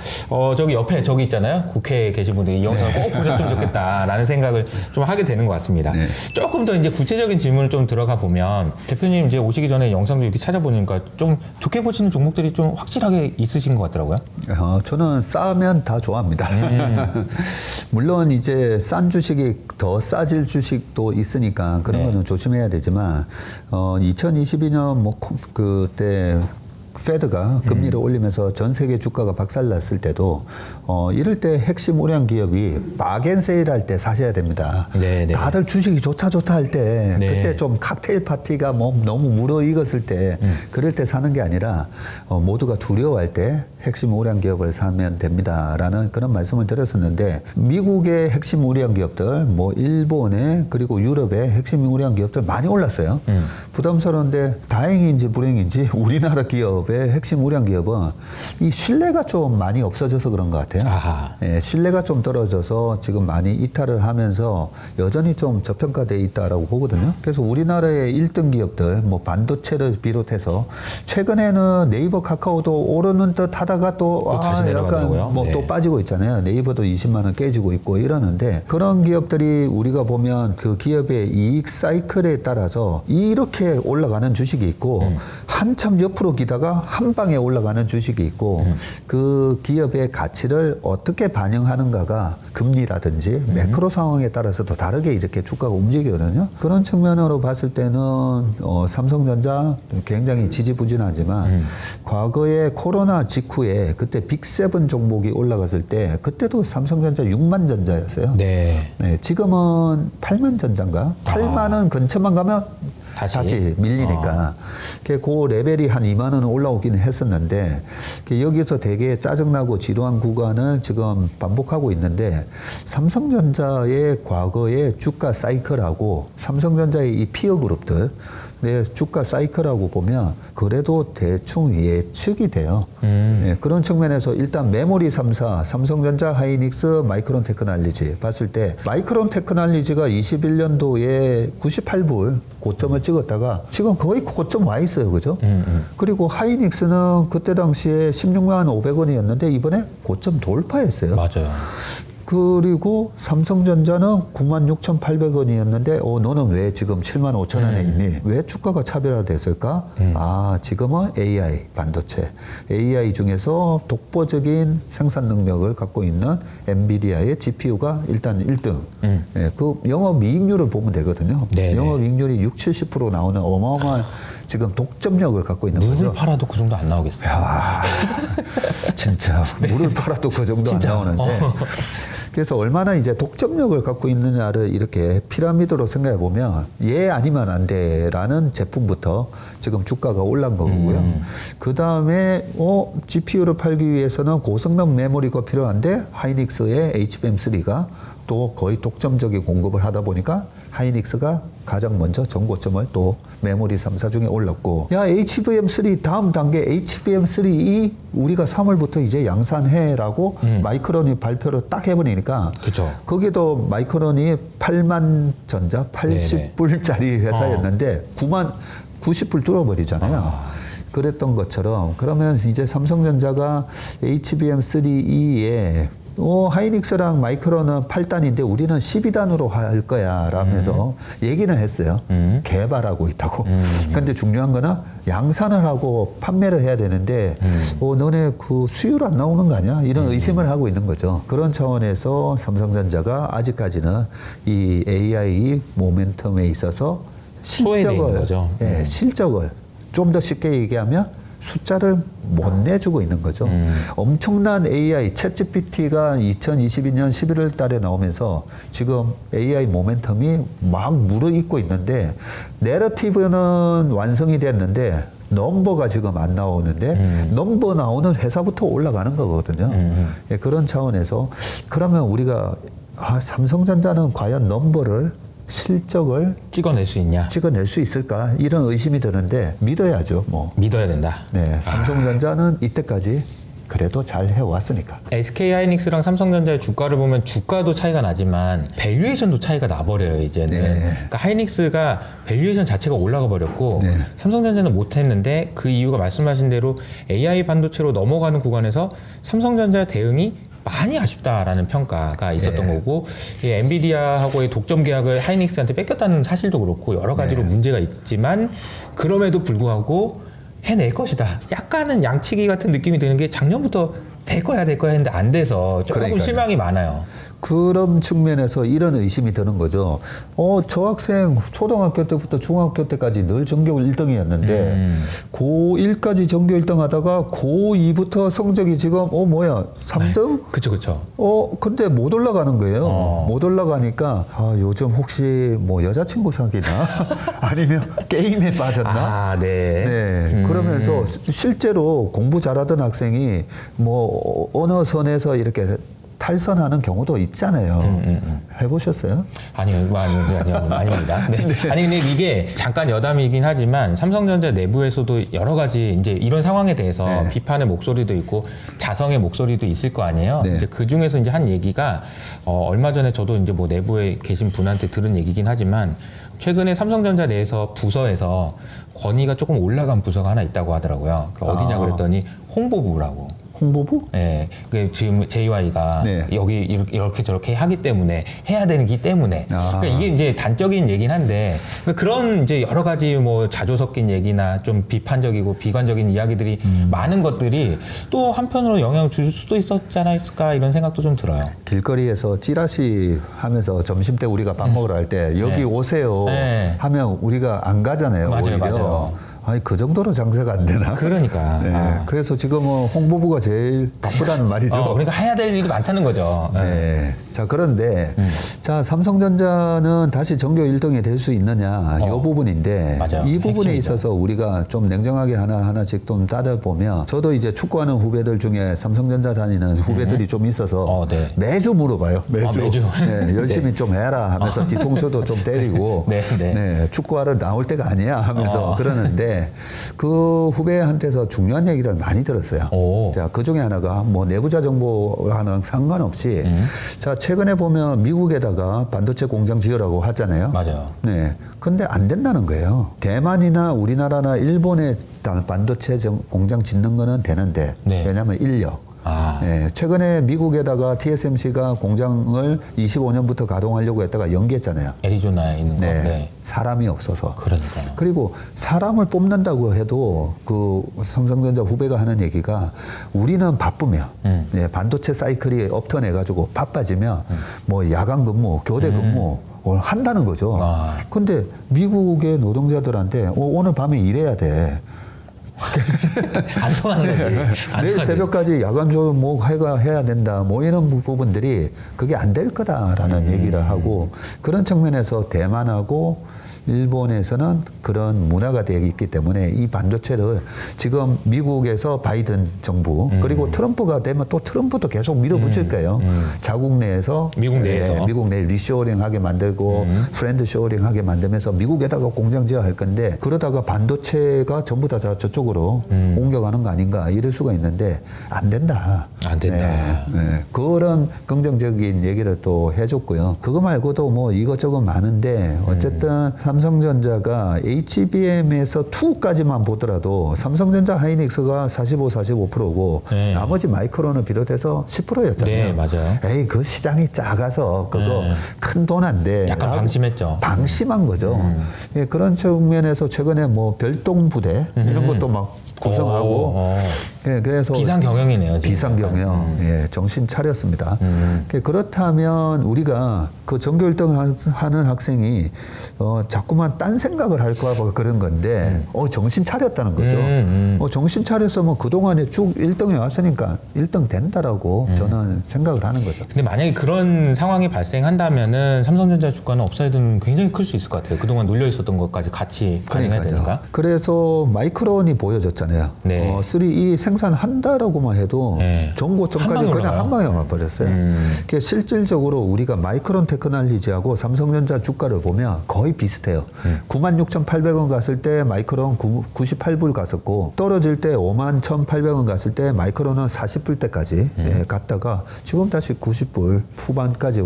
저기 옆에 저기 있잖아요. 국회에 계신 분들이 이 영상을 꼭 보셨으면 좋겠다라는 생각을 좀 하게 되는 것 같습니다. 네. 조금 더 이제 구체적인 질문을 좀 들어가 보면 대표님 이제 오시기 전에 영상도 이렇게 찾아보니까 좀 좋게 보시는 종목들이 좀 확실하게 있으신 것 같더라고요. 저는 싸면 다 좋아합니다. 물론 이제 싼 주식이 더 싸질 주식도 있으니까 그런 네. 거는 조심해야 되지만 2022년 뭐 그때 페드가 금리를 올리면서 전 세계 주가가 박살났을 때도 이럴 때 핵심 우량 기업이 바겐세일 할 때 사셔야 됩니다. 네, 네. 다들 주식이 좋다 할 때 네. 그때 좀 칵테일 파티가 뭐 너무 무르익었을 때 그럴 때 사는 게 아니라 모두가 두려워할 때 핵심 우량 기업을 사면 됩니다라는 그런 말씀을 드렸었는데 미국의 핵심 우량 기업들 뭐 일본의 그리고 유럽의 핵심 우량 기업들 많이 올랐어요. 부담스러운데 다행인지 불행인지 우리나라 기업의 핵심 우량 기업은 이 신뢰가 좀 많이 없어져서 그런 것 같아요. 아하. 예, 신뢰가 좀 떨어져서 지금 많이 이탈을 하면서 여전히 좀 저평가돼 있다라고 보거든요. 그래서 우리나라의 1등 기업들, 뭐 반도체를 비롯해서 최근에는 네이버, 카카오도 오르는 듯 하다가 또 다시 약간 내려가더라고요. 뭐 또 네. 빠지고 있잖아요. 네이버도 20만 원 깨지고 있고 이러는데 그런 기업들이 우리가 보면 그 기업의 이익 사이클에 따라서 이렇게 올라가는 주식이 있고 한참 옆으로 기다가 한 방에 올라가는 주식이 있고 그 기업의 가치를 어떻게 반영하는가가 금리라든지 매크로 상황에 따라서도 다르게 이렇게 주가가 움직이거든요. 그런 측면으로 봤을 때는 삼성전자 굉장히 지지부진하지만 과거에 코로나 직후에 그때 빅7 종목이 올라갔을 때 그때도 삼성전자 6만 전자였어요. 네. 네, 지금은 8만 전자인가? 8만 원 근처만 가면 다시 밀리니까 그 레벨이 한 2만 원 올라오기는 했었는데 여기서 되게 짜증나고 지루한 구간을 지금 반복하고 있는데 삼성전자의 과거의 주가 사이클하고 삼성전자의 이 피어 그룹들 내 주가 사이클하고 보면 그래도 대충 예측이 돼요. 네, 그런 측면에서 일단 메모리 3사, 삼성전자, 하이닉스, 마이크론 테크놀로지 봤을 때 마이크론 테크놀로지가 21년도에 98불 고점을 찍었다가 지금 거의 고점 와 있어요. 그죠? 그리고 하이닉스는 그때 당시에 16만 500원이었는데 이번에 고점 돌파했어요. 맞아요. 그리고 삼성전자는 96,800원이었는데 너는 왜 지금 75,000원에 있니? 왜 주가가 차별화됐을까? 지금은 AI 반도체, AI 중에서 독보적인 생산 능력을 갖고 있는 엔비디아의 GPU가 일단 1등. 예, 그 영업이익률을 보면 되거든요. 네네. 영업이익률이 60-70% 나오는 어마어마한 지금 독점력을 갖고 있는 거죠. 물을 팔아도 그 정도 안 나오겠어요. 야, 진짜 물을 팔아도 그 정도 안 나오는데 그래서 얼마나 이제 독점력을 갖고 있느냐를 이렇게 피라미드로 생각해 보면 얘 아니면 안 돼라는 제품부터 지금 주가가 올란 거고요. 그 다음에 GPU를 팔기 위해서는 고성능 메모리가 필요한데 하이닉스의 HBM3가 또 거의 독점적인 공급을 하다 보니까 하이닉스가 가장 먼저 전고점을 또 메모리 3사 중에 올랐고, 야, HBM3 다음 단계 HBM3E 우리가 3월부터 이제 양산해라고 마이크론이 발표를 딱 해버리니까, 그쵸. 거기도 마이크론이 8만 전자 80불짜리 회사였는데 90불 뚫어버리잖아요. 그랬던 것처럼, 그러면 이제 삼성전자가 HBM3E에 하이닉스랑 마이크론은 8단인데 우리는 12단으로 할 거야 라면서 얘기는 했어요. 개발하고 있다고. 근데 중요한 거는 양산을 하고 판매를 해야 되는데 너네 그 수율 안 나오는 거 아니야? 이런 의심을 하고 있는 거죠. 그런 차원에서 삼성전자가 아직까지는 이 AI 모멘텀에 있어서 소외돼 있는 거죠. 실적을 좀 더 쉽게 얘기하면 숫자를 못 내주고 있는 거죠. 엄청난 AI, 챗GPT가 2022년 11월 달에 나오면서 지금 AI 모멘텀이 막 무르익고 있는데, 내러티브는 완성이 됐는데 넘버가 지금 안 나오는데 넘버 나오는 회사부터 올라가는 거거든요. 예, 그런 차원에서 그러면 우리가 삼성전자는 과연 넘버를, 실적을 찍어낼 수 있냐? 찍어낼 수 있을까? 이런 의심이 드는데 믿어야죠. 뭐 믿어야 된다. 네, 삼성전자는 이때까지 그래도 잘 해왔으니까. SK 하이닉스랑 삼성전자의 주가를 보면 주가도 차이가 나지만 밸류에이션도 차이가 나버려요, 이제는. 네. 그러니까 하이닉스가 밸류에이션 자체가 올라가 버렸고 네. 삼성전자는 못했는데, 그 이유가 말씀하신 대로 AI 반도체로 넘어가는 구간에서 삼성전자의 대응이 많이 아쉽다라는 평가가 있었던 거고, 이 엔비디아하고의 독점 계약을 하이닉스한테 뺏겼다는 사실도 그렇고 여러 가지로 문제가 있지만, 그럼에도 불구하고 해낼 것이다. 약간은 양치기 같은 느낌이 드는 게, 작년부터 될 거야 했는데 안 돼서 조금 그러니까요. 실망이 많아요. 그런 측면에서 이런 의심이 드는 거죠. 저 학생 초등학교 때부터 중학교 때까지 늘 전교 1등이었는데 고1까지 전교 1등 하다가 고2부터 성적이 지금 뭐야 3등? 그쵸. 근데 못 올라가는 거예요. 못 올라가니까 요즘 혹시 뭐 여자친구 사귀나? 아니면 게임에 빠졌나? 네. 그러면서 실제로 공부 잘하던 학생이 뭐 어느 선에서 이렇게 탈선하는 경우도 있잖아요. 해보셨어요? 아니요, 아닙니다. 네. 아니, 근데 이게 잠깐 여담이긴 하지만 삼성전자 내부에서도 여러 가지 이제 이런 상황에 대해서 비판의 목소리도 있고 자성의 목소리도 있을 거 아니에요. 네. 이제 그 중에서 이제 한 얘기가 얼마 전에 저도 이제 뭐 내부에 계신 분한테 들은 얘기긴 하지만, 최근에 삼성전자 내에서 부서에서 권위가 조금 올라간 부서가 하나 있다고 하더라고요. 어디냐 그랬더니 홍보부라고. 홍보부? 네, 그 지금 JY가 여기 이렇게 저렇게 하기 때문에, 해야 되기 때문에. 그러니까 이게 이제 단적인 얘긴 한데, 그러니까 그런 이제 여러 가지 뭐 자조 섞인 얘기나 좀 비판적이고 비관적인 이야기들이 많은 것들이 또 한편으로 영향을 줄 수도 있었지 않았을까, 이런 생각도 좀 들어요. 길거리에서 찌라시 하면서 점심 때 우리가 밥 먹으러 갈 때 여기 오세요 하면 우리가 안 가잖아요. 맞아요. 아니, 그 정도로 장사가 안 되나? 그러니까. 그래서 지금은 홍보부가 제일 바쁘다는 말이죠. 그러니까 해야 될 일이 많다는 거죠. 네. 자, 그런데 자, 삼성전자는 다시 전교 1등이 될 수 있느냐, 이 부분인데, 맞아요. 이 부분에 핵심이죠. 있어서 우리가 좀 냉정하게 하나씩 좀 따져보면, 저도 이제 축구하는 후배들 중에 삼성전자 다니는 후배들이 좀 있어서 매주 물어봐요. 매주. 네, 열심히 좀 해라 하면서 뒤통수도 좀 때리고 축구하러 나올 때가 아니야 하면서 그러는데, 그 후배한테서 중요한 얘기를 많이 들었어요. 자, 그 중에 하나가 뭐 내부자 정보와는 상관없이 자, 최근에 보면 미국에다가 반도체 공장 지으라고 하잖아요. 맞아요. 네. 근데 안 된다는 거예요. 대만이나 우리나라나 일본에 반도체 공장 짓는 거는 되는데, 왜냐하면 인력. 최근에 미국에다가 TSMC가 공장을 25년부터 가동하려고 했다가 연기했잖아요. 애리조나에 있는 거. 사람이 없어서. 그러니까요. 그리고 사람을 뽑는다고 해도 그 삼성전자 후배가 하는 얘기가, 우리는 바쁘면 반도체 사이클이 업턴해가지고 바빠지면 뭐 야간 근무, 교대 근무 한다는 거죠. 근데 미국의 노동자들한테 오늘 밤에 일해야 돼. 안 통하는 거지. 내일 새벽까지 야간 뭐 해야 된다. 뭐 이런 부분들이 그게 안 될 거다라는 얘기를 하고, 그런 측면에서 대만하고 일본에서는 그런 문화가 되어 있기 때문에 이 반도체를 지금 미국에서 바이든 정부 그리고 트럼프가 되면 또 트럼프도 계속 밀어붙일 거예요. 자국 내에서 미국 내에서 미국 내 리쇼링하게 만들고 프렌드 쇼링하게 만들면서 미국에다가 공장 지어할 건데 그러다가 반도체가 전부 다 저쪽으로 옮겨가는 거 아닌가 이럴 수가 있는데 안 된다. 안 된다. 그런 긍정적인 얘기를 또 해줬고요. 그거 말고도 뭐 이것저것 많은데 어쨌든 삼성전자가 HBM에서 2까지만 보더라도 삼성전자 하이닉스가 45%고 네. 나머지 마이크론을 비롯해서 10%였잖아요. 네, 맞아요. 에이, 그 시장이 작아서 그거 큰 돈 안 돼. 약간 방심했죠. 방심한 거죠. 예, 그런 측면에서 최근에 뭐 별동 부대 이런 것도 막 구성하고 예, 그래서 비상 경영이네요. 지금. 비상 경영 예, 정신 차렸습니다. 그렇다면 우리가 그 전교 1등 하는 학생이 자꾸만 딴 생각을 할까 봐 그런 건데 정신 차렸다는 거죠. 정신 차려서 뭐 그동안에 쭉 1등에 왔으니까 1등 된다라고 저는 생각을 하는 거죠. 근데 만약에 그런 상황이 발생한다면은 삼성전자 주가는 업사이드는 굉장히 클 수 있을 것 같아요. 그동안 눌려 있었던 것까지 같이 반영해야 되니까. 그래서 마이크론이 보여졌잖아요. 네. 3E 생산한다라고만 해도 네. 전고점까지 그냥 한 방에 와버렸어요. 그러니까 실질적으로 우리가 마이크론 테크놀로지하고 삼성전자 주가를 보면 거의 비슷해요. 96,800원 갔을 때 마이크론 98불 갔었고 떨어질 때 51,800원 갔을 때 마이크론은 40불 때까지 갔다가 지금 다시 90불 후반까지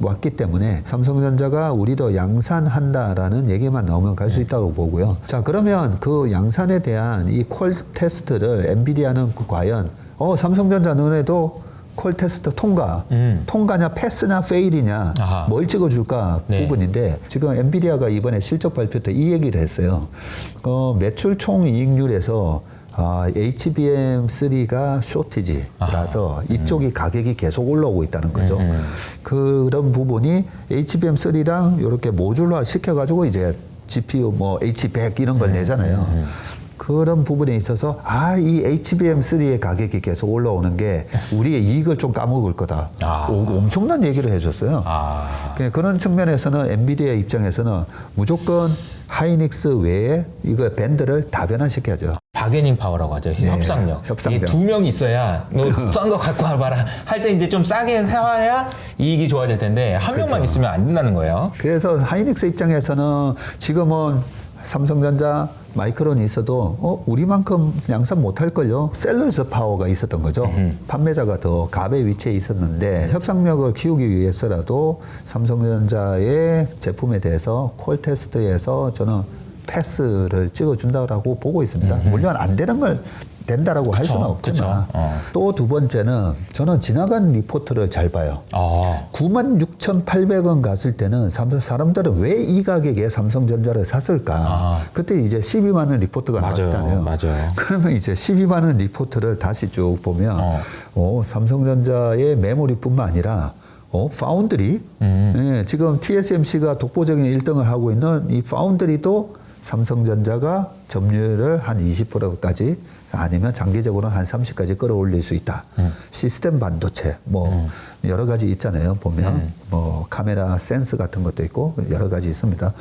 왔기 때문에 삼성전자가 우리도 양산한다라는 얘기만 나오면 갈 수 있다고 보고요. 자, 그러면 그 양산에 대한 이 콜 테스트를 엔비디아는 과연 삼성전자 눈에도 콜 테스트 통과냐 패스냐 페일이냐 아하. 뭘 찍어줄까 네. 부분인데 지금 엔비디아가 이번에 실적 발표 때 이 얘기를 했어요. 매출 총이익률에서 HBM3가 쇼티지라서 이쪽이 가격이 계속 올라오고 있다는 거죠. 그런 부분이 HBM3랑 이렇게 모듈화 시켜가지고 이제 GPU 뭐 H100 이런 걸 내잖아요. 그런 부분에 있어서 이 HBM3의 가격이 계속 올라오는 게 우리의 이익을 좀 까먹을 거다. 엄청난 얘기를 해줬어요. 그런 측면에서는 엔비디아 입장에서는 무조건 하이닉스 외에 이거 밴드를 다 변환시켜야죠. 바게닝 파워라고 하죠. 협상력. 이게 2명이 있어야 너 싼 거 갖고 와봐라 할 때 이제 좀 싸게 사와야 이익이 좋아질 텐데 한 명만 있으면 안 된다는 거예요. 그래서 하이닉스 입장에서는 지금은 삼성전자 마이크론이 있어도 우리만큼 양산 못할걸요. 셀러스 파워가 있었던 거죠. 판매자가 더 갑의 위치에 있었는데 협상력을 키우기 위해서라도 삼성전자의 제품에 대해서 콜 테스트에서 저는 패스를 찍어준다고 보고 있습니다. 물론 안 되는 걸 된다라고 할 수는 없지만 또 두 번째는 저는 지나간 리포트를 잘 봐요. 96,800원 갔을 때는 사람들은 왜 이 가격에 삼성전자를 샀을까? 그때 이제 12만 원 리포트가 나왔잖아요. 맞아요. 그러면 이제 12만 원 리포트를 다시 쭉 보면 삼성전자의 메모리뿐만 아니라 파운드리 지금 TSMC가 독보적인 1등을 하고 있는 이 파운드리도 삼성전자가 점유율을 한 20%까지 아니면 장기적으로는 한 30까지 끌어올릴 수 있다. 시스템 반도체 뭐 여러 가지 있잖아요. 보면 뭐 카메라 센스 같은 것도 있고 여러 가지 있습니다.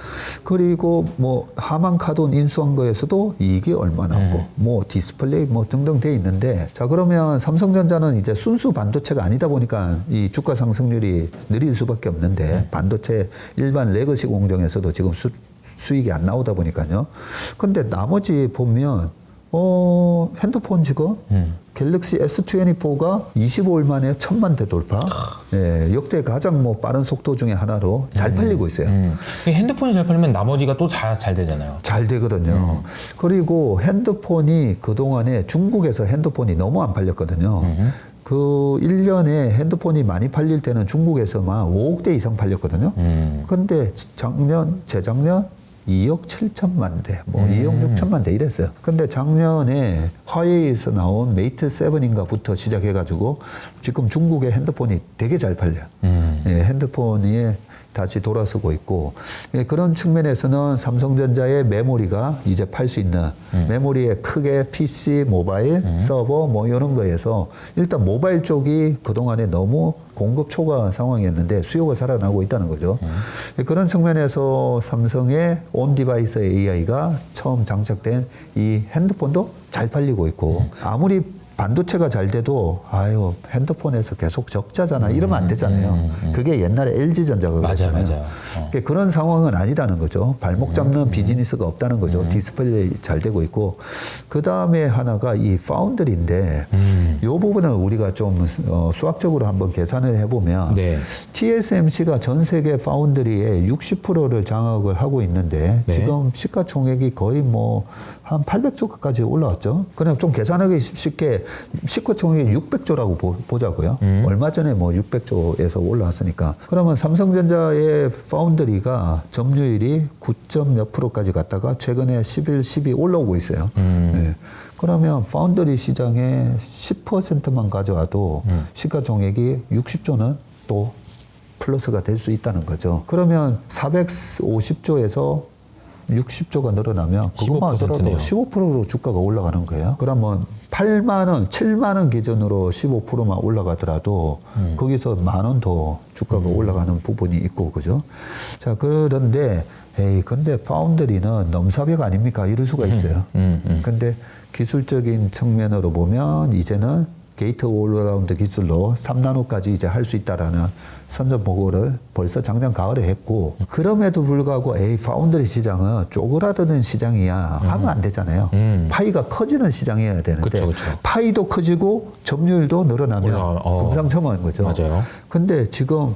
그리고 뭐 하만 카돈 인수한 거에서도 이익이 얼마 나오고 뭐 디스플레이 뭐 등등 돼 있는데 자 그러면 삼성전자는 이제 순수 반도체가 아니다 보니까 이 주가 상승률이 느릴 수밖에 없는데 반도체 일반 레거시 공정에서도 지금 수익이 안 나오다 보니까요. 근데 나머지 보면 핸드폰 지금 갤럭시 S24가 25일 만에 1,000만 대 돌파. 역대 가장 뭐 빠른 속도 중에 하나로 잘 팔리고 있어요. 핸드폰이 잘 팔리면 나머지가 또 다 잘 되잖아요. 잘 되거든요. 그리고 핸드폰이 그동안에 중국에서 핸드폰이 너무 안 팔렸거든요. 그 1년에 핸드폰이 많이 팔릴 때는 중국에서만 5억 대 이상 팔렸거든요. 근데 재작년 2억 7천만 대, 뭐 2억 6천만 대 이랬어요. 근데 작년에 화웨이에서 나온 메이트 7인가부터 시작해가지고 지금 중국의 핸드폰이 되게 잘 팔려요. 핸드폰이 다시 돌아서고 있고 예, 그런 측면에서는 삼성전자의 메모리가 이제 팔 수 있는 메모리에 크게 PC, 모바일, 서버 뭐 이런 거에서 일단 모바일 쪽이 그동안에 너무 공급 초과 상황이었는데 수요가 살아나고 있다는 거죠. 예, 그런 측면에서 삼성의 온 디바이스 AI가 처음 장착된 이 핸드폰도 잘 팔리고 있고 아무리 반도체가 잘 돼도 아유 핸드폰에서 계속 적자잖아 이러면 안 되잖아요. 그게 옛날에 LG전자가 그랬잖아요. 맞아요. 그러니까 그런 상황은 아니라는 거죠. 발목 잡는 비즈니스가 없다는 거죠. 디스플레이 잘 되고 있고 그 다음에 하나가 이 파운드리인데 이 부분은 우리가 좀 수학적으로 한번 계산을 해보면 네. TSMC가 전 세계 파운드리의 60%를 장악을 하고 있는데 네. 지금 시가총액이 거의 뭐 한 800조까지 올라왔죠. 그냥 좀 계산하기 쉽게 시가총액이 600조라고 보자고요. 얼마 전에 뭐 600조에서 올라왔으니까. 그러면 삼성전자의 파운드리가 점유율이 9몇 %까지 갔다가 최근에 11, 12 올라오고 있어요. 네. 그러면 파운드리 시장의 10%만 가져와도 시가총액이 60조는 또 플러스가 될 수 있다는 거죠. 그러면 450조에서 60조가 늘어나면 그것만 하더라도 15%로 주가가 올라가는 거예요. 그러면 8만 원, 7만 원 기준으로 15%만 올라가더라도 거기서 만 원 더 주가가 올라가는 부분이 있고 그죠? 자, 그런데 에이, 근데 파운드리는 넘사벽 아닙니까? 이럴 수가 있어요. 근데 기술적인 측면으로 보면 이제는 게이트 올라운드 기술로 3나노까지 이제 할 수 있다라는 선전 보고를 벌써 작년 가을에 했고 그럼에도 불구하고 에이 파운드리 시장은 쪼그라드는 시장이야 하면 안 되잖아요. 파이가 커지는 시장이어야 되는데 그쵸. 파이도 커지고 점유율도 늘어나면 금상첨화인 거죠. 맞아요. 근데 지금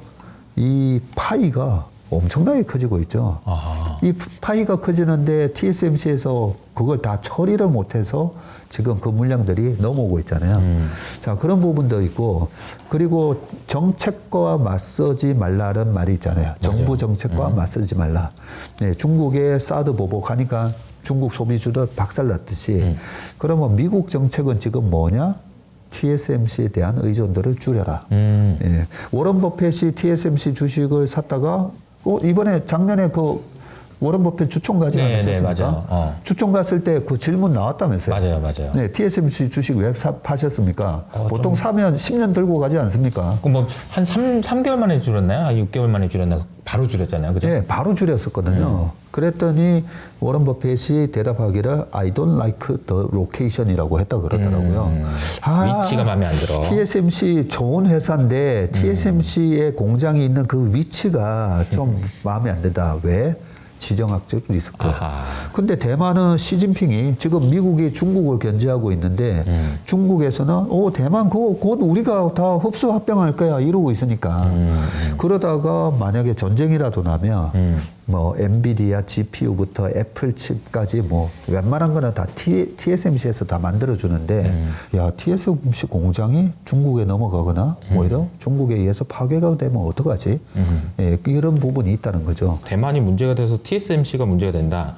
이 파이가 엄청나게 커지고 있죠. 아하. 이 파이가 커지는데 TSMC에서 그걸 다 처리를 못해서 지금 그 물량들이 넘어오고 있잖아요. 자, 그런 부분도 있고, 그리고 정책과 맞서지 말라는 말이 있잖아요. 정부 정책과 맞서지 말라. 네, 중국의 사드 보복하니까 중국 소비주들 박살났듯이, 그러면 미국 정책은 지금 뭐냐? TSMC에 대한 의존도를 줄여라. 예. 워런 버핏이 TSMC 주식을 샀다가 이번에 작년에 그 워런 버핏 주총 가지 않으셨습니까? 네, 맞아요. 주총 갔을 때 그 질문 나왔다면서요? 맞아요. 네, TSMC 주식 왜 파셨습니까? 보통 사면 10년 들고 가지 않습니까? 그럼 뭐 한 3개월 만에 줄였나요? 한 6개월 만에 줄였나? 바로 줄였잖아요. 그죠? 네, 바로 줄였었거든요. 그랬더니 워런 버핏이 대답하기를 I don't like the location이라고 했다 그러더라고요. 위치가 마음에 안 들어. TSMC 좋은 회사인데 TSMC의 공장이 있는 그 위치가 좀 마음에 안 든다. 왜? 지정학적 리스크. 아하. 근데 대만은 시진핑이 지금 미국이 중국을 견제하고 있는데 중국에서는 대만 그거 곧 우리가 다 흡수 합병할 거야 이러고 있으니까 그러다가 만약에 전쟁이라도 나면 뭐 엔비디아 GPU부터 애플 칩까지 뭐 웬만한 거는 다 TSMC에서 다 만들어 주는데 야 TSMC 공장이 중국에 넘어가거나 오히려 중국에 의해서 파괴가 되면 어떡하지? 예, 이런 부분이 있다는 거죠. 대만이 문제가 돼서 TSMC가 문제가 된다.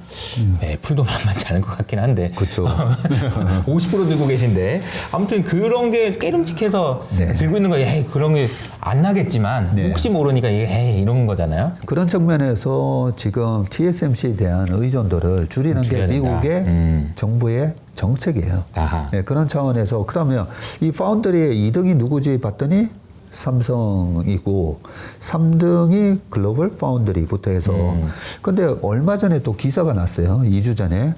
애플도 만만치 않을 것 같긴 한데. 그렇죠. 50% 들고 계신데. 아무튼 그런 게 깨름직해서 네. 들고 있는 거, 에이, 그런 게 안 나겠지만, 네. 혹시 모르니까, 에이, 이런 거잖아요. 그런 측면에서 지금 TSMC에 대한 의존도를 줄이는 게 줄여야 된다. 미국의 정부의 정책이에요. 아하. 네, 그런 차원에서 그러면 이 파운드리의 2등이 누구지 봤더니 삼성이고 3등이 글로벌 파운드리부터 해서 근데 얼마 전에 또 기사가 났어요. 2주 전에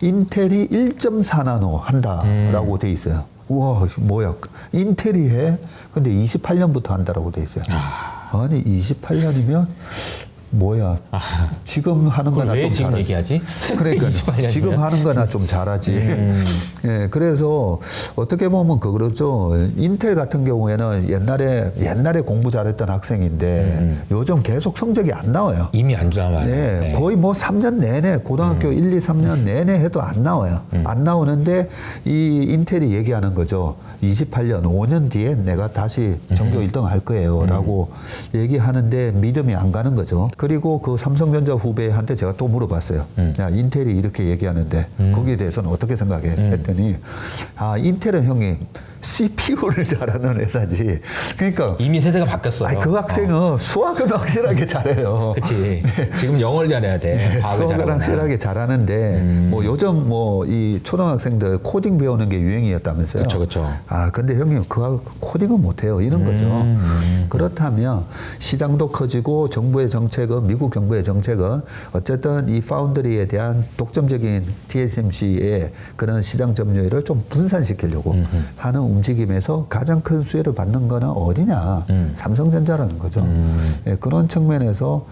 인텔이 1.4나노 한다라고 돼 있어요. 우와 뭐야 인텔이 해? 근데 28년부터 한다라고 돼 있어요. 아니 28년이면 뭐야 지금 하는 거나 왜 좀 지금 잘하지. 얘기하지? 그러니까 28년이면? 지금 하는 거나 좀 잘하지. 예, 그래서 어떻게 보면 그렇죠. 인텔 같은 경우에는 옛날에 공부 잘했던 학생인데 요즘 계속 성적이 안 나와요. 이미 안 좋아요. 네, 거의 뭐 3년 내내 고등학교 1, 2, 3년 내내 해도 안 나와요. 안 나오는데 이 인텔이 얘기하는 거죠. 28년, 5년 뒤에 내가 다시 전교 1등 할 거예요. 라고 얘기하는데 믿음이 안 가는 거죠. 그리고 그 삼성전자 후배한테 제가 또 물어봤어요. 야, 인텔이 이렇게 얘기하는데 거기에 대해서는 어떻게 생각해? 했더니 인텔은 형님 CPU를 잘하는 회사지. 그러니까 이미 세대가 바뀌었어요. 아니, 그 학생은 수학은 확실하게 잘해요. 그렇지. 지금 영어를 잘해야 돼. 과학을 수학을 잘하거나. 확실하게 잘하는데 뭐 요즘 뭐 이 초등학생들 코딩 배우는 게 유행이었다면서요. 그렇죠. 아 근데 형님 그 코딩은 못해요. 이런 거죠. 그렇다면 시장도 커지고 정부의 정책은 미국 정부의 정책은 어쨌든 이 파운드리에 대한 독점적인 TSMC의 그런 시장 점유율을 좀 분산시키려고 하는 움직임에서 가장 큰 수혜를 받는 거는 어디냐? 삼성전자라는 거죠. 예, 그런 측면에서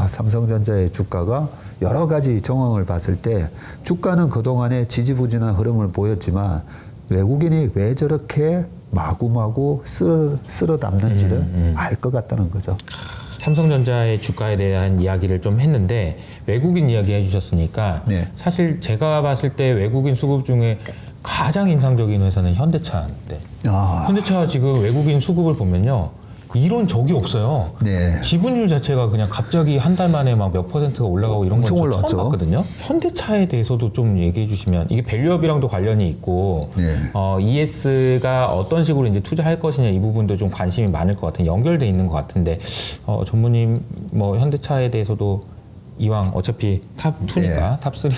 삼성전자의 주가가 여러 가지 정황을 봤을 때 주가는 그동안에 지지부진한 흐름을 보였지만 외국인이 왜 저렇게 마구마구 쓸어 담는지를 알 것 같다는 거죠. 삼성전자의 주가에 대한 이야기를 좀 했는데 외국인 이야기 해주셨으니까 네. 사실 제가 봤을 때 외국인 수급 중에 가장 인상적인 회사는 현대차인데 현대차 지금 외국인 수급을 보면요. 이런 적이 없어요. 네. 지분율 자체가 그냥 갑자기 한 달 만에 막 몇 %가 올라가고 이런 건 엄청 처음 올랐죠. 봤거든요. 현대차에 대해서도 좀 얘기해 주시면 이게 밸류업이랑도 관련이 있고 네. ES가 어떤 식으로 이제 투자할 것이냐 이 부분도 좀 관심이 많을 것 같은 연결돼 있는 것 같은데 전무님 뭐 현대차에 대해서도 이왕 어차피 탑 2니까 네. 탑 3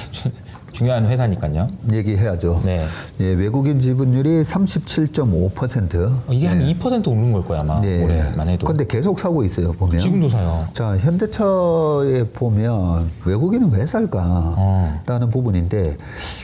중요한 회사니까요. 얘기해야죠. 네. 예, 외국인 지분율이 37.5%. 이게 한 2% 오른 걸 거야 아마 네. 올해만 해도. 근데 계속 사고 있어요, 보면. 지금도 사요. 자, 현대차에 보면 외국인은 왜 살까? 라는 부분인데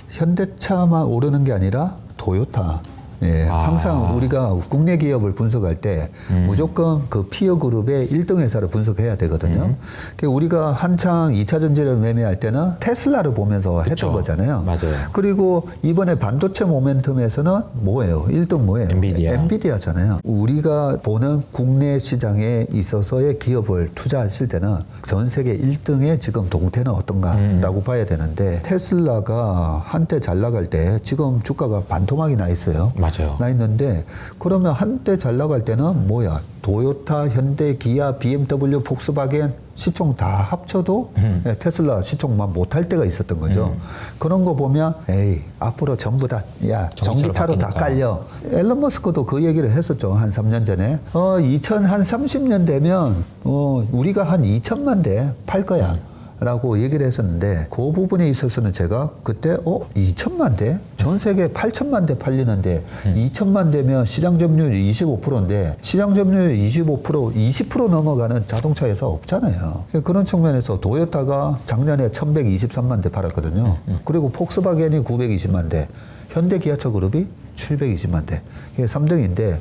현대차만 오르는 게 아니라 도요타. 예, 항상 우리가 국내 기업을 분석할 때 무조건 그 피어 그룹의 1등 회사를 분석해야 되거든요. 그러니까 우리가 한창 2차 전지를 매매할 때는 테슬라를 보면서 그쵸. 했던 거잖아요. 맞아요. 그리고 이번에 반도체 모멘텀에서는 뭐예요? 1등 뭐예요? 엔비디아잖아요. 우리가 보는 국내 시장에 있어서의 기업을 투자하실 때는 전 세계 1등의 지금 동태는 어떤가라고 봐야 되는데 테슬라가 한때 잘 나갈 때 지금 주가가 반토막이 나 있어요. 맞아요. 나 있는데 그러면 한때 잘 나갈 때는 뭐야? 도요타, 현대, 기아, BMW, 폭스바겐 시총 다 합쳐도 테슬라 시총만 못할 때가 있었던 거죠. 그런 거 보면 에이 앞으로 전부 다 야 전기차로 다 깔려. 앨런 머스크도 그 얘기를 했었죠. 한 3년 전에 2030년 되면 우리가 한 2천만 대 팔 거야. 라고 얘기를 했었는데 그 부분에 있어서는 제가 그때 2천만 대? 전 세계 8천만 대 팔리는데 2천만 대면 시장 점유율이 25%인데 시장 점유율 25% 20% 넘어가는 자동차 회사 없잖아요. 그런 측면에서 도요타가 작년에 1123만 대 팔았거든요. 그리고 폭스바겐이 920만 대, 현대 기아차 그룹이 720만 대. 이게 3등인데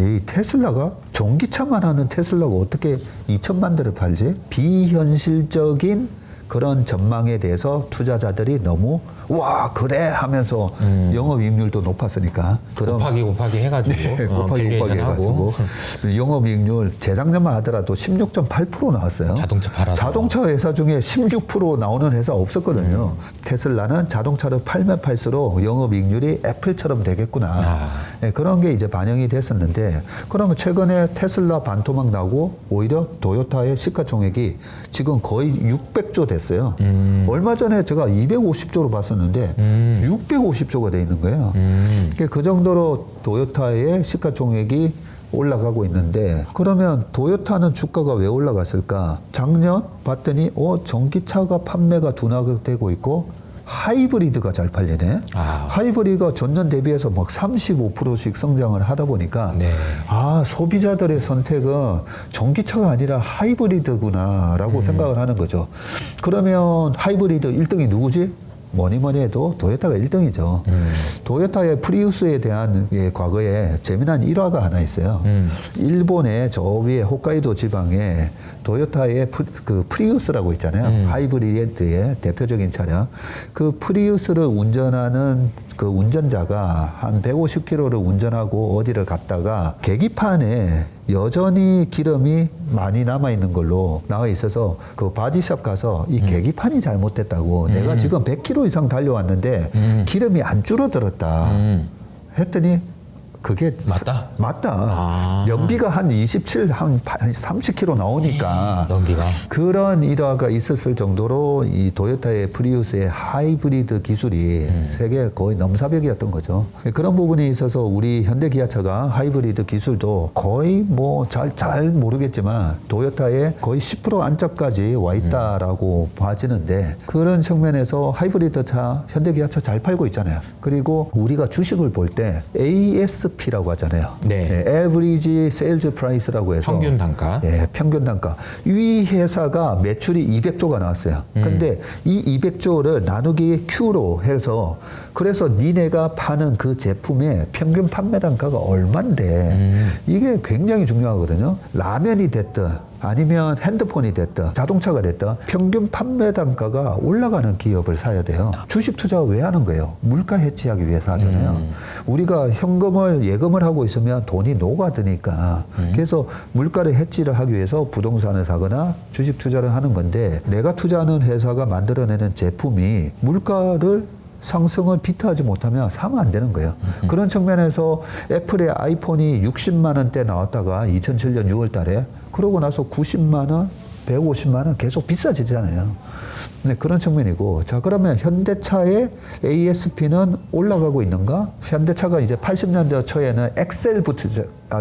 이 테슬라가 전기차만 하는 테슬라가 어떻게 2천만 대를 팔지? 비현실적인 그런 전망에 대해서 투자자들이 너무 와 그래 하면서 영업이익률도 높았으니까 곱하기 해가지고 곱하기 해가지고 영업이익률 재작년만 하더라도 16.8% 나왔어요. 자동차 팔아서. 자동차 회사 중에 16% 나오는 회사 없었거든요. 테슬라는 자동차를 팔면 팔수록 영업이익률이 애플처럼 되겠구나. 네, 그런 게 이제 반영이 됐었는데 그러면 최근에 테슬라 반토막 나고 오히려 도요타의 시가총액이 지금 거의 600조 됐어요. 얼마 전에 제가 250조로 봤었는데 650조가 돼 있는 거예요. 그 정도로 도요타의 시가총액이 올라가고 있는데 그러면 도요타는 주가가 왜 올라갔을까? 작년 봤더니 전기차가 판매가 둔화되고 있고 하이브리드가 잘 팔리네. 하이브리드가 전년 대비해서 막 35%씩 성장을 하다 보니까 소비자들의 선택은 전기차가 아니라 하이브리드구나라고 생각을 하는 거죠. 그러면 하이브리드 1등이 누구지? 뭐니 해도 도요타가 1등이죠. 도요타의 프리우스에 대한 과거에 재미난 일화가 하나 있어요. 일본의 저 위에 홋카이도 지방에 도요타의 그 프리우스라고 있잖아요. 하이브리드의 대표적인 차량. 그 프리우스를 운전하는 그 운전자가 한 150km를 운전하고 어디를 갔다가 계기판에 여전히 기름이 많이 남아있는 걸로 나와 있어서 그 바디샵 가서 이 계기판이 잘못됐다고 내가 지금 100km 이상 달려왔는데 기름이 안 줄어들었다 했더니 그게 맞다. 연비가 한 27, 한 30km 나오니까 연비가 그런 일화가 있었을 정도로 이 도요타의 프리우스의 하이브리드 기술이 세계 거의 넘사벽이었던 거죠. 그런 부분에 있어서 우리 현대 기아차가 하이브리드 기술도 거의 뭐 잘 모르겠지만 도요타의 거의 10% 안짝까지 와 있다라고 봐지는데 그런 측면에서 하이브리드 차 현대 기아차 잘 팔고 있잖아요. 그리고 우리가 주식을 볼 때 ASP라고 하잖아요. 네. Average Sales Price라고 해서 평균 단가. 예, 평균 단가. 이 회사가 매출이 200조가 나왔어요. 근데 이 200조를 나누기 Q로 해서 그래서 니네가 파는 그 제품의 평균 판매 단가가 얼만데 이게 굉장히 중요하거든요. 라면이 됐든 아니면 핸드폰이 됐든 자동차가 됐든 평균 판매 단가가 올라가는 기업을 사야 돼요. 주식 투자 왜 하는 거예요? 물가 해치하기 위해서 하잖아요. 우리가 현금을 예금을 하고 있으면 돈이 녹아드니까 그래서 물가를 해치를 하기 위해서 부동산을 사거나 주식 투자를 하는 건데 내가 투자하는 회사가 만들어내는 제품이 물가를 상승을 비트하지 못하면 사면 안 되는 거예요. 그런 측면에서 애플의 아이폰이 60만 원대 나왔다가 2007년 6월 달에 그러고 나서 90만 원, 150만 원 계속 비싸지잖아요. 네, 그런 측면이고. 자, 그러면 현대차의 ASP는 올라가고 있는가? 현대차가 이제 80년대 초에는 엑셀부터,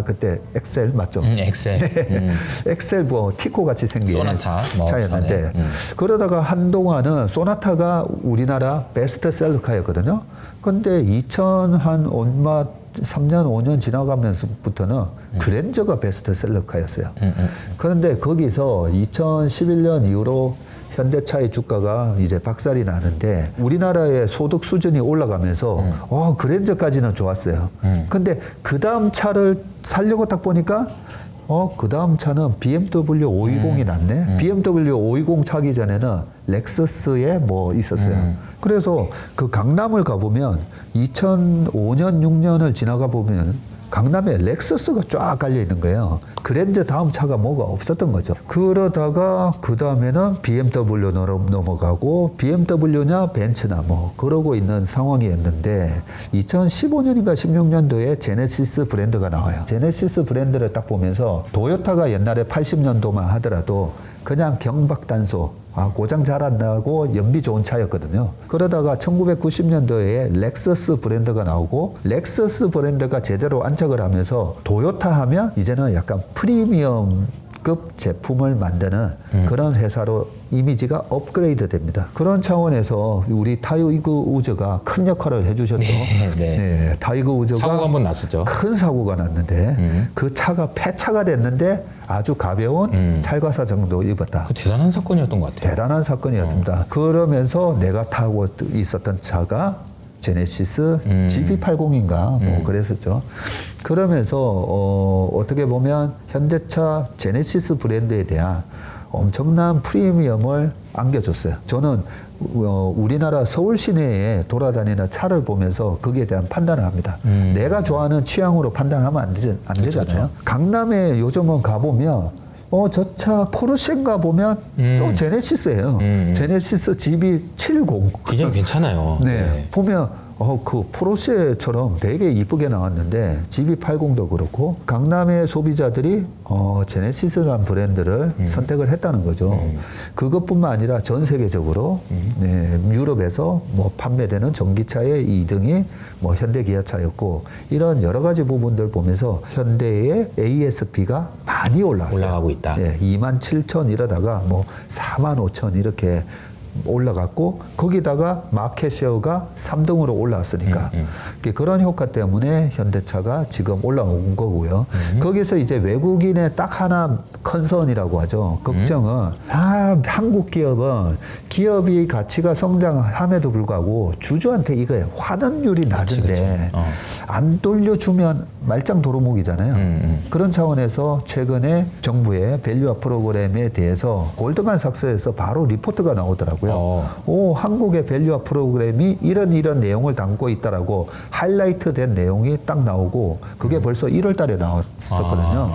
그때 엑셀 맞죠? 엑셀. 네. 엑셀 뭐 티코 같이 생긴 소나타 뭐 차였는데 그러다가 한동안은 소나타가 우리나라 베스트셀러카였거든요. 근데 2000한 얼마 3년, 5년 지나가면서부터는 그랜저가 베스트셀러카였어요. 그런데 거기서 2011년 이후로 현대차의 주가가 이제 박살이 나는데 우리나라의 소득 수준이 올라가면서 그랜저까지는 좋았어요. 근데 그 다음 차를 살려고 딱 보니까 그 다음 차는 BMW 520이 났네. BMW 520 차기 전에는 렉서스에 뭐 있었어요. 그래서 그 강남을 가보면 2005년, 6년을 지나가 보면 강남에 렉서스가 쫙 깔려 있는 거예요. 그랜저 다음 차가 뭐가 없었던 거죠. 그러다가 그 다음에는 BMW 넘어가고 BMW냐 벤츠나 뭐 그러고 있는 상황이었는데 2015년인가 16년도에 제네시스 브랜드가 나와요. 제네시스 브랜드를 딱 보면서 도요타가 옛날에 80년도만 하더라도 그냥 경박단소 고장 잘 안 나고 연비 좋은 차였거든요. 그러다가 1990년도에 렉서스 브랜드가 나오고 렉서스 브랜드가 제대로 안착을 하면서 도요타 하면 이제는 약간 프리미엄급 제품을 만드는 그런 회사로 이미지가 업그레이드 됩니다. 그런 차원에서 우리 타이거 우즈가 큰 역할을 해주셨죠. 네, 타이거 우즈가 사고가 한번 났었죠. 큰 사고가 났는데 그 차가 폐차가 됐는데 아주 가벼운 찰과사 정도 입었다. 그 대단한 사건이었던 것 같아요. 대단한 사건이었습니다. 그러면서 내가 타고 있었던 차가 제네시스 GB80인가 뭐 그랬었죠. 그러면서 어떻게 보면 현대차 제네시스 브랜드에 대한 엄청난 프리미엄을 안겨줬어요. 저는 우리나라 서울 시내에 돌아다니는 차를 보면서 거기에 대한 판단을 합니다. 내가 좋아하는 취향으로 판단하면 안 되잖아요. 그렇죠. 강남에 요즘은 가보면 저 차 포르쉐인가 보면 또 제네시스예요. 제네시스 GB70. 디자인 괜찮아요. 네. 보면 그 포르쉐처럼 되게 이쁘게 나왔는데 GB80도 그렇고 강남의 소비자들이 제네시스라는 브랜드를 선택을 했다는 거죠. 그것뿐만 아니라 전 세계적으로 네, 유럽에서 뭐 판매되는 전기차의 2등이 뭐 현대 기아차였고 이런 여러 가지 부분들 보면서 현대의 ASP가 많이 올라왔어요. 올라가고 있다. 네, 27,000 이러다가 뭐 45,000 이렇게 올라갔고 거기다가 마켓쉐어가 3등으로 올라왔으니까 그런 효과 때문에 현대차가 지금 올라온 거고요. 거기서 이제 외국인의 딱 하나 컨선이라고 하죠. 걱정은 한국 기업은 기업이 가치가 성장함에도 불구하고 주주한테 이거예요. 환원율이 낮은데 안 돌려주면 말짱 도루묵이잖아요. 그런 차원에서 최근에 정부의 밸류업 프로그램에 대해서 골드만삭스에서 바로 리포트가 나오더라고요. 한국의 밸류업 프로그램이 이런 내용을 담고 있다라고 하이라이트 된 내용이 딱 나오고 그게 벌써 1월 달에 나왔었거든요.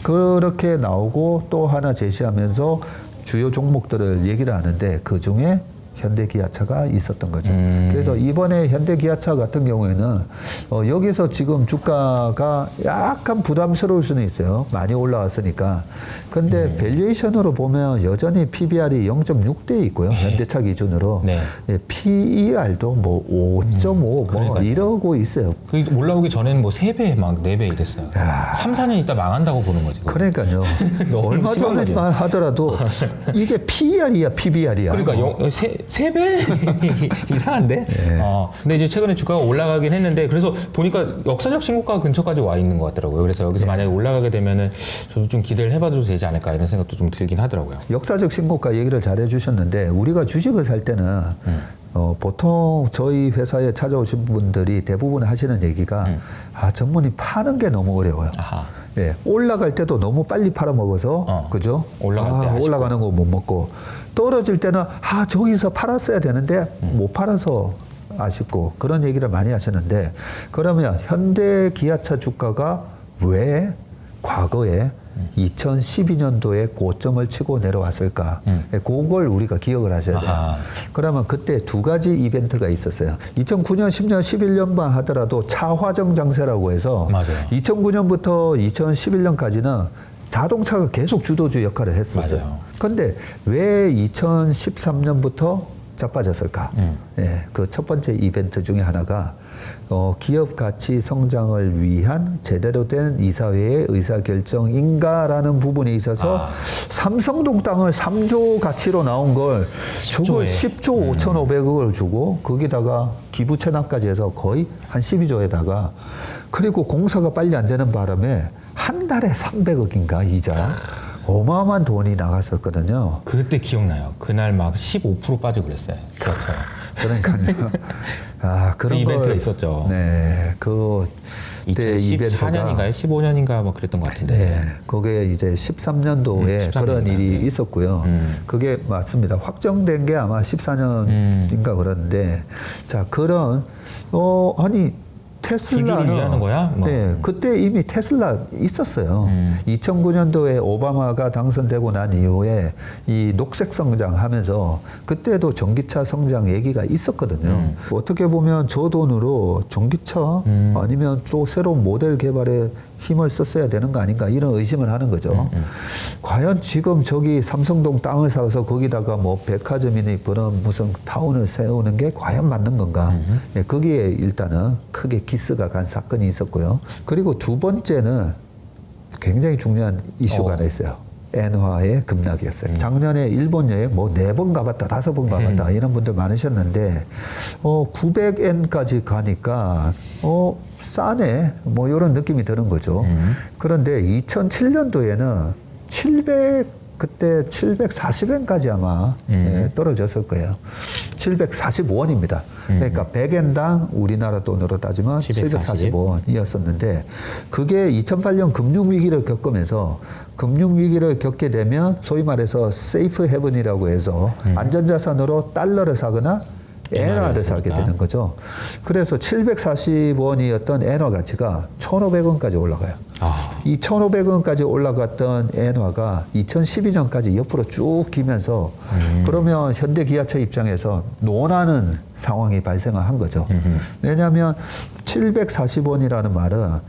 그렇게 나오고 또 하나 제시하면서 주요 종목들을 얘기를 하는데 그 중에 현대기아차가 있었던 거죠. 그래서 이번에 현대기아차 같은 경우에는 여기서 지금 주가가 약간 부담스러울 수는 있어요. 많이 올라왔으니까. 근데 밸류에이션으로 보면 여전히 PBR이 0.6대 있고요. 현대차 기준으로. 네. 예, PER도 뭐 5.5 뭐 그러니까요. 이러고 있어요. 그 올라오기 전에는 뭐 3배, 막 4배 이랬어요. 야. 3, 4년 있다 망한다고 보는 거지. 그거. 그러니까요. 너무 얼마 심한 거죠. 전에 하더라도 이게 PER이야, PBR이야. 그러니까 세 배? 이상한데? 근데 이제 최근에 주가가 올라가긴 했는데, 그래서 보니까 역사적 신고가 근처까지 와 있는 것 같더라고요. 그래서 여기서 만약에 올라가게 되면은 저도 좀 기대를 해봐도 되지 않을까 이런 생각도 좀 들긴 하더라고요. 역사적 신고가 얘기를 잘 해주셨는데 우리가 주식을 살 때는 보통 저희 회사에 찾아오신 분들이 대부분 하시는 얘기가 전문이 파는 게 너무 어려워요. 아하. 예, 올라갈 때도 너무 빨리 팔아먹어서 그죠? 올라갈 때 아쉽고. 올라가는 거 못 먹고 떨어질 때는 저기서 팔았어야 되는데 못 팔아서 아쉽고 그런 얘기를 많이 하시는데 그러면 현대 기아차 주가가 왜 과거에 2012년도에 고점을 치고 내려왔을까? 그걸 우리가 기억을 하셔야 돼요. 아하. 그러면 그때 두 가지 이벤트가 있었어요. 2009년, 10년, 11년만 하더라도 차화정 장세라고 해서 맞아요. 2009년부터 2011년까지는 자동차가 계속 주도주 역할을 했었어요. 맞아요. 그런데 왜 2013년부터 자빠졌을까? 예, 그 첫 번째 이벤트 중에 하나가 기업 가치 성장을 위한 제대로 된 이사회의 의사결정인가라는 부분에 있어서 삼성동 땅을 3조 가치로 나온 걸 10조에. 저걸 10조 5,500억을 주고 거기다가 기부 체납까지 해서 거의 한 12조에다가 그리고 공사가 빨리 안 되는 바람에 한 달에 300억인가 이자 어마어마한 돈이 나갔었거든요. 그때 기억나요. 그날 막 15% 빠지고 그랬어요. 그렇죠. 그러니까요. 그런 그 이벤트가 걸, 있었죠. 네, 그때 이벤트가 2014년인가요? 15년인가 뭐 그랬던 것 같은데. 네, 그게 이제 13년도에 13년인가? 그런 일이 네. 있었고요. 그게 맞습니다. 확정된 게 아마 14년인가 그런데 자 그런 아니. 테슬라는 주주를 위하는 거야? 뭐. 네, 그때 이미 테슬라 있었어요. 2009년도에 오바마가 당선되고 난 이후에 이 녹색 성장하면서 그때도 전기차 성장 얘기가 있었거든요. 어떻게 보면 저 돈으로 전기차 아니면 또 새로운 모델 개발에 힘을 썼어야 되는 거 아닌가 이런 의심을 하는 거죠. 과연 지금 저기 삼성동 땅을 사서 거기다가 뭐 백화점이니 그런 무슨 타운을 세우는 게 과연 맞는 건가? 네, 거기에 일단은 크게 기스가 간 사건이 있었고요. 그리고 두 번째는 굉장히 중요한 이슈가 하나 있어요. 엔화의 급락이었어요. 작년에 일본 여행 뭐 4번 가봤다, 5번 가봤다 이런 분들 많으셨는데 900엔까지 가니까 싸네 뭐 이런 느낌이 드는 거죠. 그런데 2007년도에는 그때 740엔까지 아마 떨어졌을 거예요. 740원입니다. 그러니까 100엔당 우리나라 돈으로 따지면 745원이었었는데 그게 2008년 금융위기를 겪으면서 금융위기를 겪게 되면 소위 말해서 세이프 헤븐이라고 해서 안전자산으로 달러를 사거나 엔화를 사게 되는 거죠. 그래서 740원이었던 엔화 가치가 1,500원까지 올라가요. 이 1,500원까지 올라갔던 엔화가 2012년까지 옆으로 쭉 기면서 그러면 현대기아차 입장에서 논하는 상황이 발생한 거죠. 왜냐하면 740원이라는 말은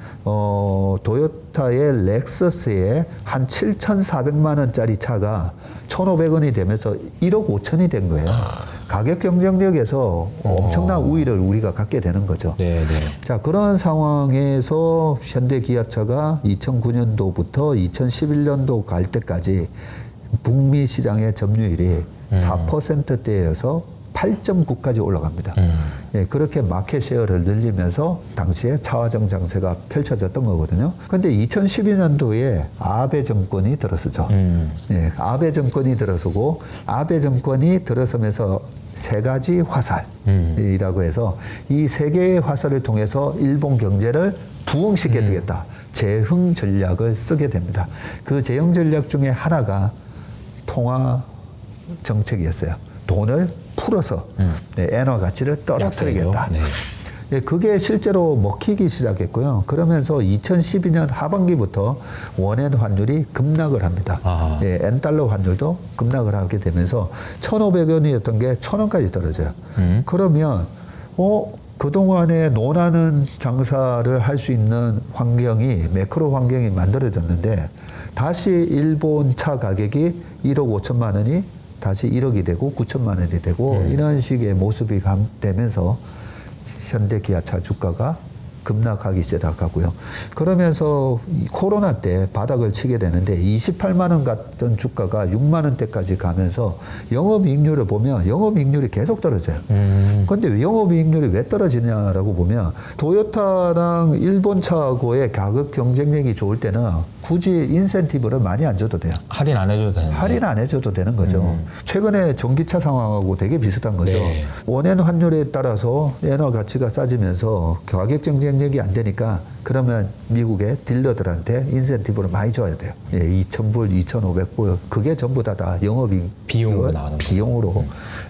도요타의 렉서스의 한 7,400만 원짜리 차가 1,500원이 되면서 1억 5천이 된 거예요. 가격 경쟁력에서 엄청난 우위를 우리가 갖게 되는 거죠. 네. 자, 그런 상황에서 현대기아차가 2009년도부터 2011년도 갈 때까지 북미 시장의 점유율이 4%대여서 8.9까지 올라갑니다. 예, 그렇게 마켓 쉐어를 늘리면서 당시에 차화정 장세가 펼쳐졌던 거거든요. 그런데 2012년도에 아베 정권이 들어서죠. 예, 아베 정권이 들어서고 아베 정권이 들어서면서 세 가지 화살이라고 해서 이 세 개의 화살을 통해서 일본 경제를 부흥시켜 주겠다. 재흥 전략을 쓰게 됩니다. 그 재흥 전략 중에 하나가 통화 정책이었어요. 돈을 풀어서 엔화 가치를 떨어뜨리겠다. 예, 그게 실제로 먹히기 시작했고요. 그러면서 2012년 하반기부터 원엔 환율이 급락을 합니다. 아. 예, 엔달러 환율도 급락을 하게 되면서 1,500원이었던 게 1,000원까지 떨어져요. 그러면 그동안에 논하는 장사를 할 수 있는 환경이 매크로 환경이 만들어졌는데 다시 일본 차 가격이 1억 5천만 원이 다시 1억이 되고 9천만 원이 되고 이런 식의 모습이 되면서 현대 기아차 주가가 급락하기 시작하고요. 그러면서 코로나 때 바닥을 치게 되는데 28만 원 갔던 주가가 6만 원대까지 가면서 영업이익률을 보면 영업이익률이 계속 떨어져요. 그런데 왜 영업이익률이 왜 떨어지냐라고 보면 토요타랑 일본 차하고의 가격 경쟁력이 좋을 때는 굳이 인센티브를 많이 안 줘도 돼요. 할인 안 해줘도 되는 할인 안 해줘도 되는 거죠. 최근에 전기차 상황하고 되게 비슷한 거죠. 네. 원엔 환율에 따라서 엔화 가치가 싸지면서 가격 경쟁력이 안 되니까 그러면 미국의 딜러들한테 인센티브를 많이 줘야 돼요. 예, 2,000불, 2,500불 그게 전부 다 영업이익 비용으로 나오는 비용으로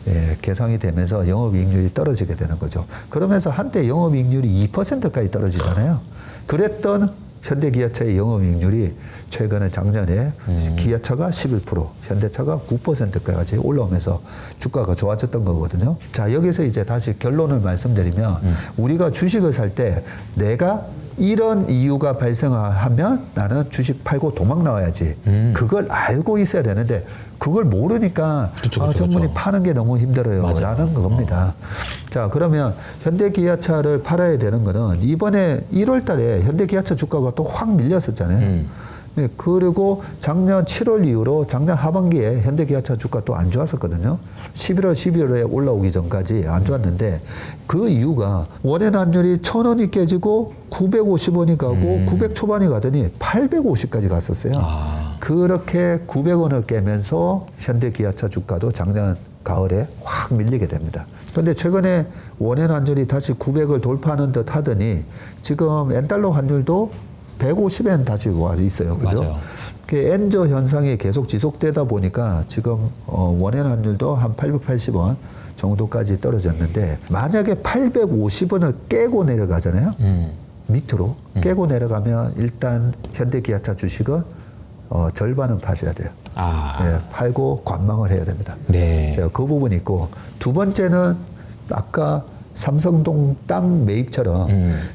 예, 계산이 되면서 영업이익률이 떨어지게 되는 거죠. 그러면서 한때 영업이익률이 2%까지 떨어지잖아요. 그랬던 현대기아차의 영업이익률이 최근에 작년에 기아차가 11%, 현대차가 9%까지 올라오면서 주가가 좋아졌던 거거든요. 자, 여기서 이제 다시 결론을 말씀드리면 우리가 주식을 살 때 내가 이런 이유가 발생하면 나는 주식 팔고 도망 나와야지. 그걸 알고 있어야 되는데 그걸 모르니까 전문이 파는 게 너무 힘들어요. 맞아요. 라는 겁니다. 자, 그러면 현대기아차를 팔아야 되는 거는 이번에 1월 달에 현대기아차 주가가 또 확 밀렸었잖아요. 네, 그리고 작년 7월 이후로 작년 하반기에 현대기아차 주가 또 안 좋았었거든요. 11월, 12월에 올라오기 전까지 안 좋았는데 그 이유가 원엔 환율이 1,000원이 깨지고 950원이 가고 900 초반이 가더니 850까지 갔었어요. 그렇게 900원을 깨면서 현대기아차 주가도 작년 가을에 확 밀리게 됩니다. 그런데 최근에 원엔 환율이 다시 900을 돌파하는 듯 하더니 지금 엔달러 환율도 150엔 다시 와 있어요. 그죠? 맞아요. 그 엔저 현상이 계속 지속되다 보니까 지금 원엔 환율도 한 880원 정도까지 떨어졌는데 만약에 850원을 깨고 내려가잖아요. 밑으로 깨고 내려가면 일단 현대기아차 주식은 절반은 파셔야 돼요. 네, 팔고 관망을 해야 됩니다. 네. 제가 그 부분이 있고 두 번째는 아까 삼성동 땅 매입처럼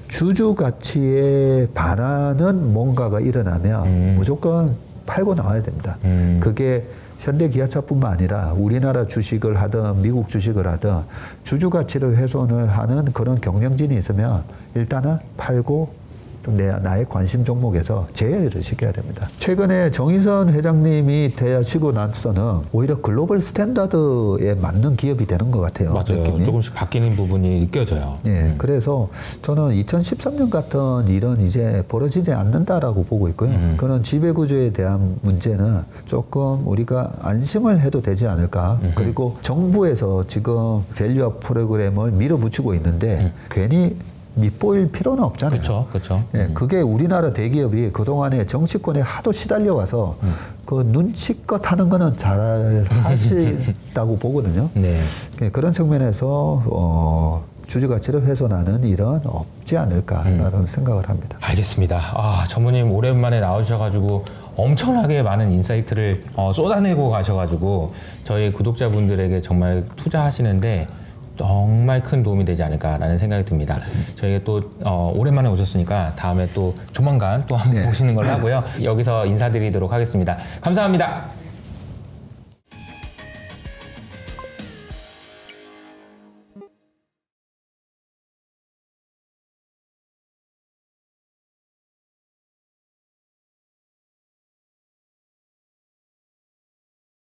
주주 가치에 반하는 뭔가가 일어나면 무조건 팔고 나와야 됩니다. 그게 현대기아차뿐만 아니라 우리나라 주식을 하든 미국 주식을 하든 주주 가치를 훼손을 하는 그런 경영진이 있으면 일단은 팔고 나의 관심 종목에서 제외를 시켜야 됩니다. 최근에 정의선 회장님이 되시고 나서는 오히려 글로벌 스탠다드에 맞는 기업이 되는 것 같아요. 맞아요. 느낌이. 조금씩 바뀌는 부분이 느껴져요. 예, 그래서 저는 2013년 같은 일은 이제 벌어지지 않는다라고 보고 있고요. 그런 지배구조에 대한 문제는 조금 우리가 안심을 해도 되지 않을까. 그리고 정부에서 지금 밸류업 프로그램을 밀어붙이고 있는데 괜히 밑보일 필요는 없잖아요. 그렇죠. 예, 그게 우리나라 대기업이 그동안에 정치권에 하도 시달려 와서 그 눈치껏 하는 거는 잘 하시다고 보거든요. 네. 예, 그런 측면에서 주주 가치를 훼손하는 일은 없지 않을까라는 생각을 합니다. 알겠습니다. 전무님 오랜만에 나오셔가지고 엄청나게 많은 인사이트를 쏟아내고 가셔가지고 저희 구독자분들에게 정말 투자하시는데 정말 큰 도움이 되지 않을까라는 생각이 듭니다. 저희가 또 오랜만에 오셨으니까 다음에 또 조만간 또 한번 보시는 걸로 하고요. 여기서 인사드리도록 하겠습니다. 감사합니다.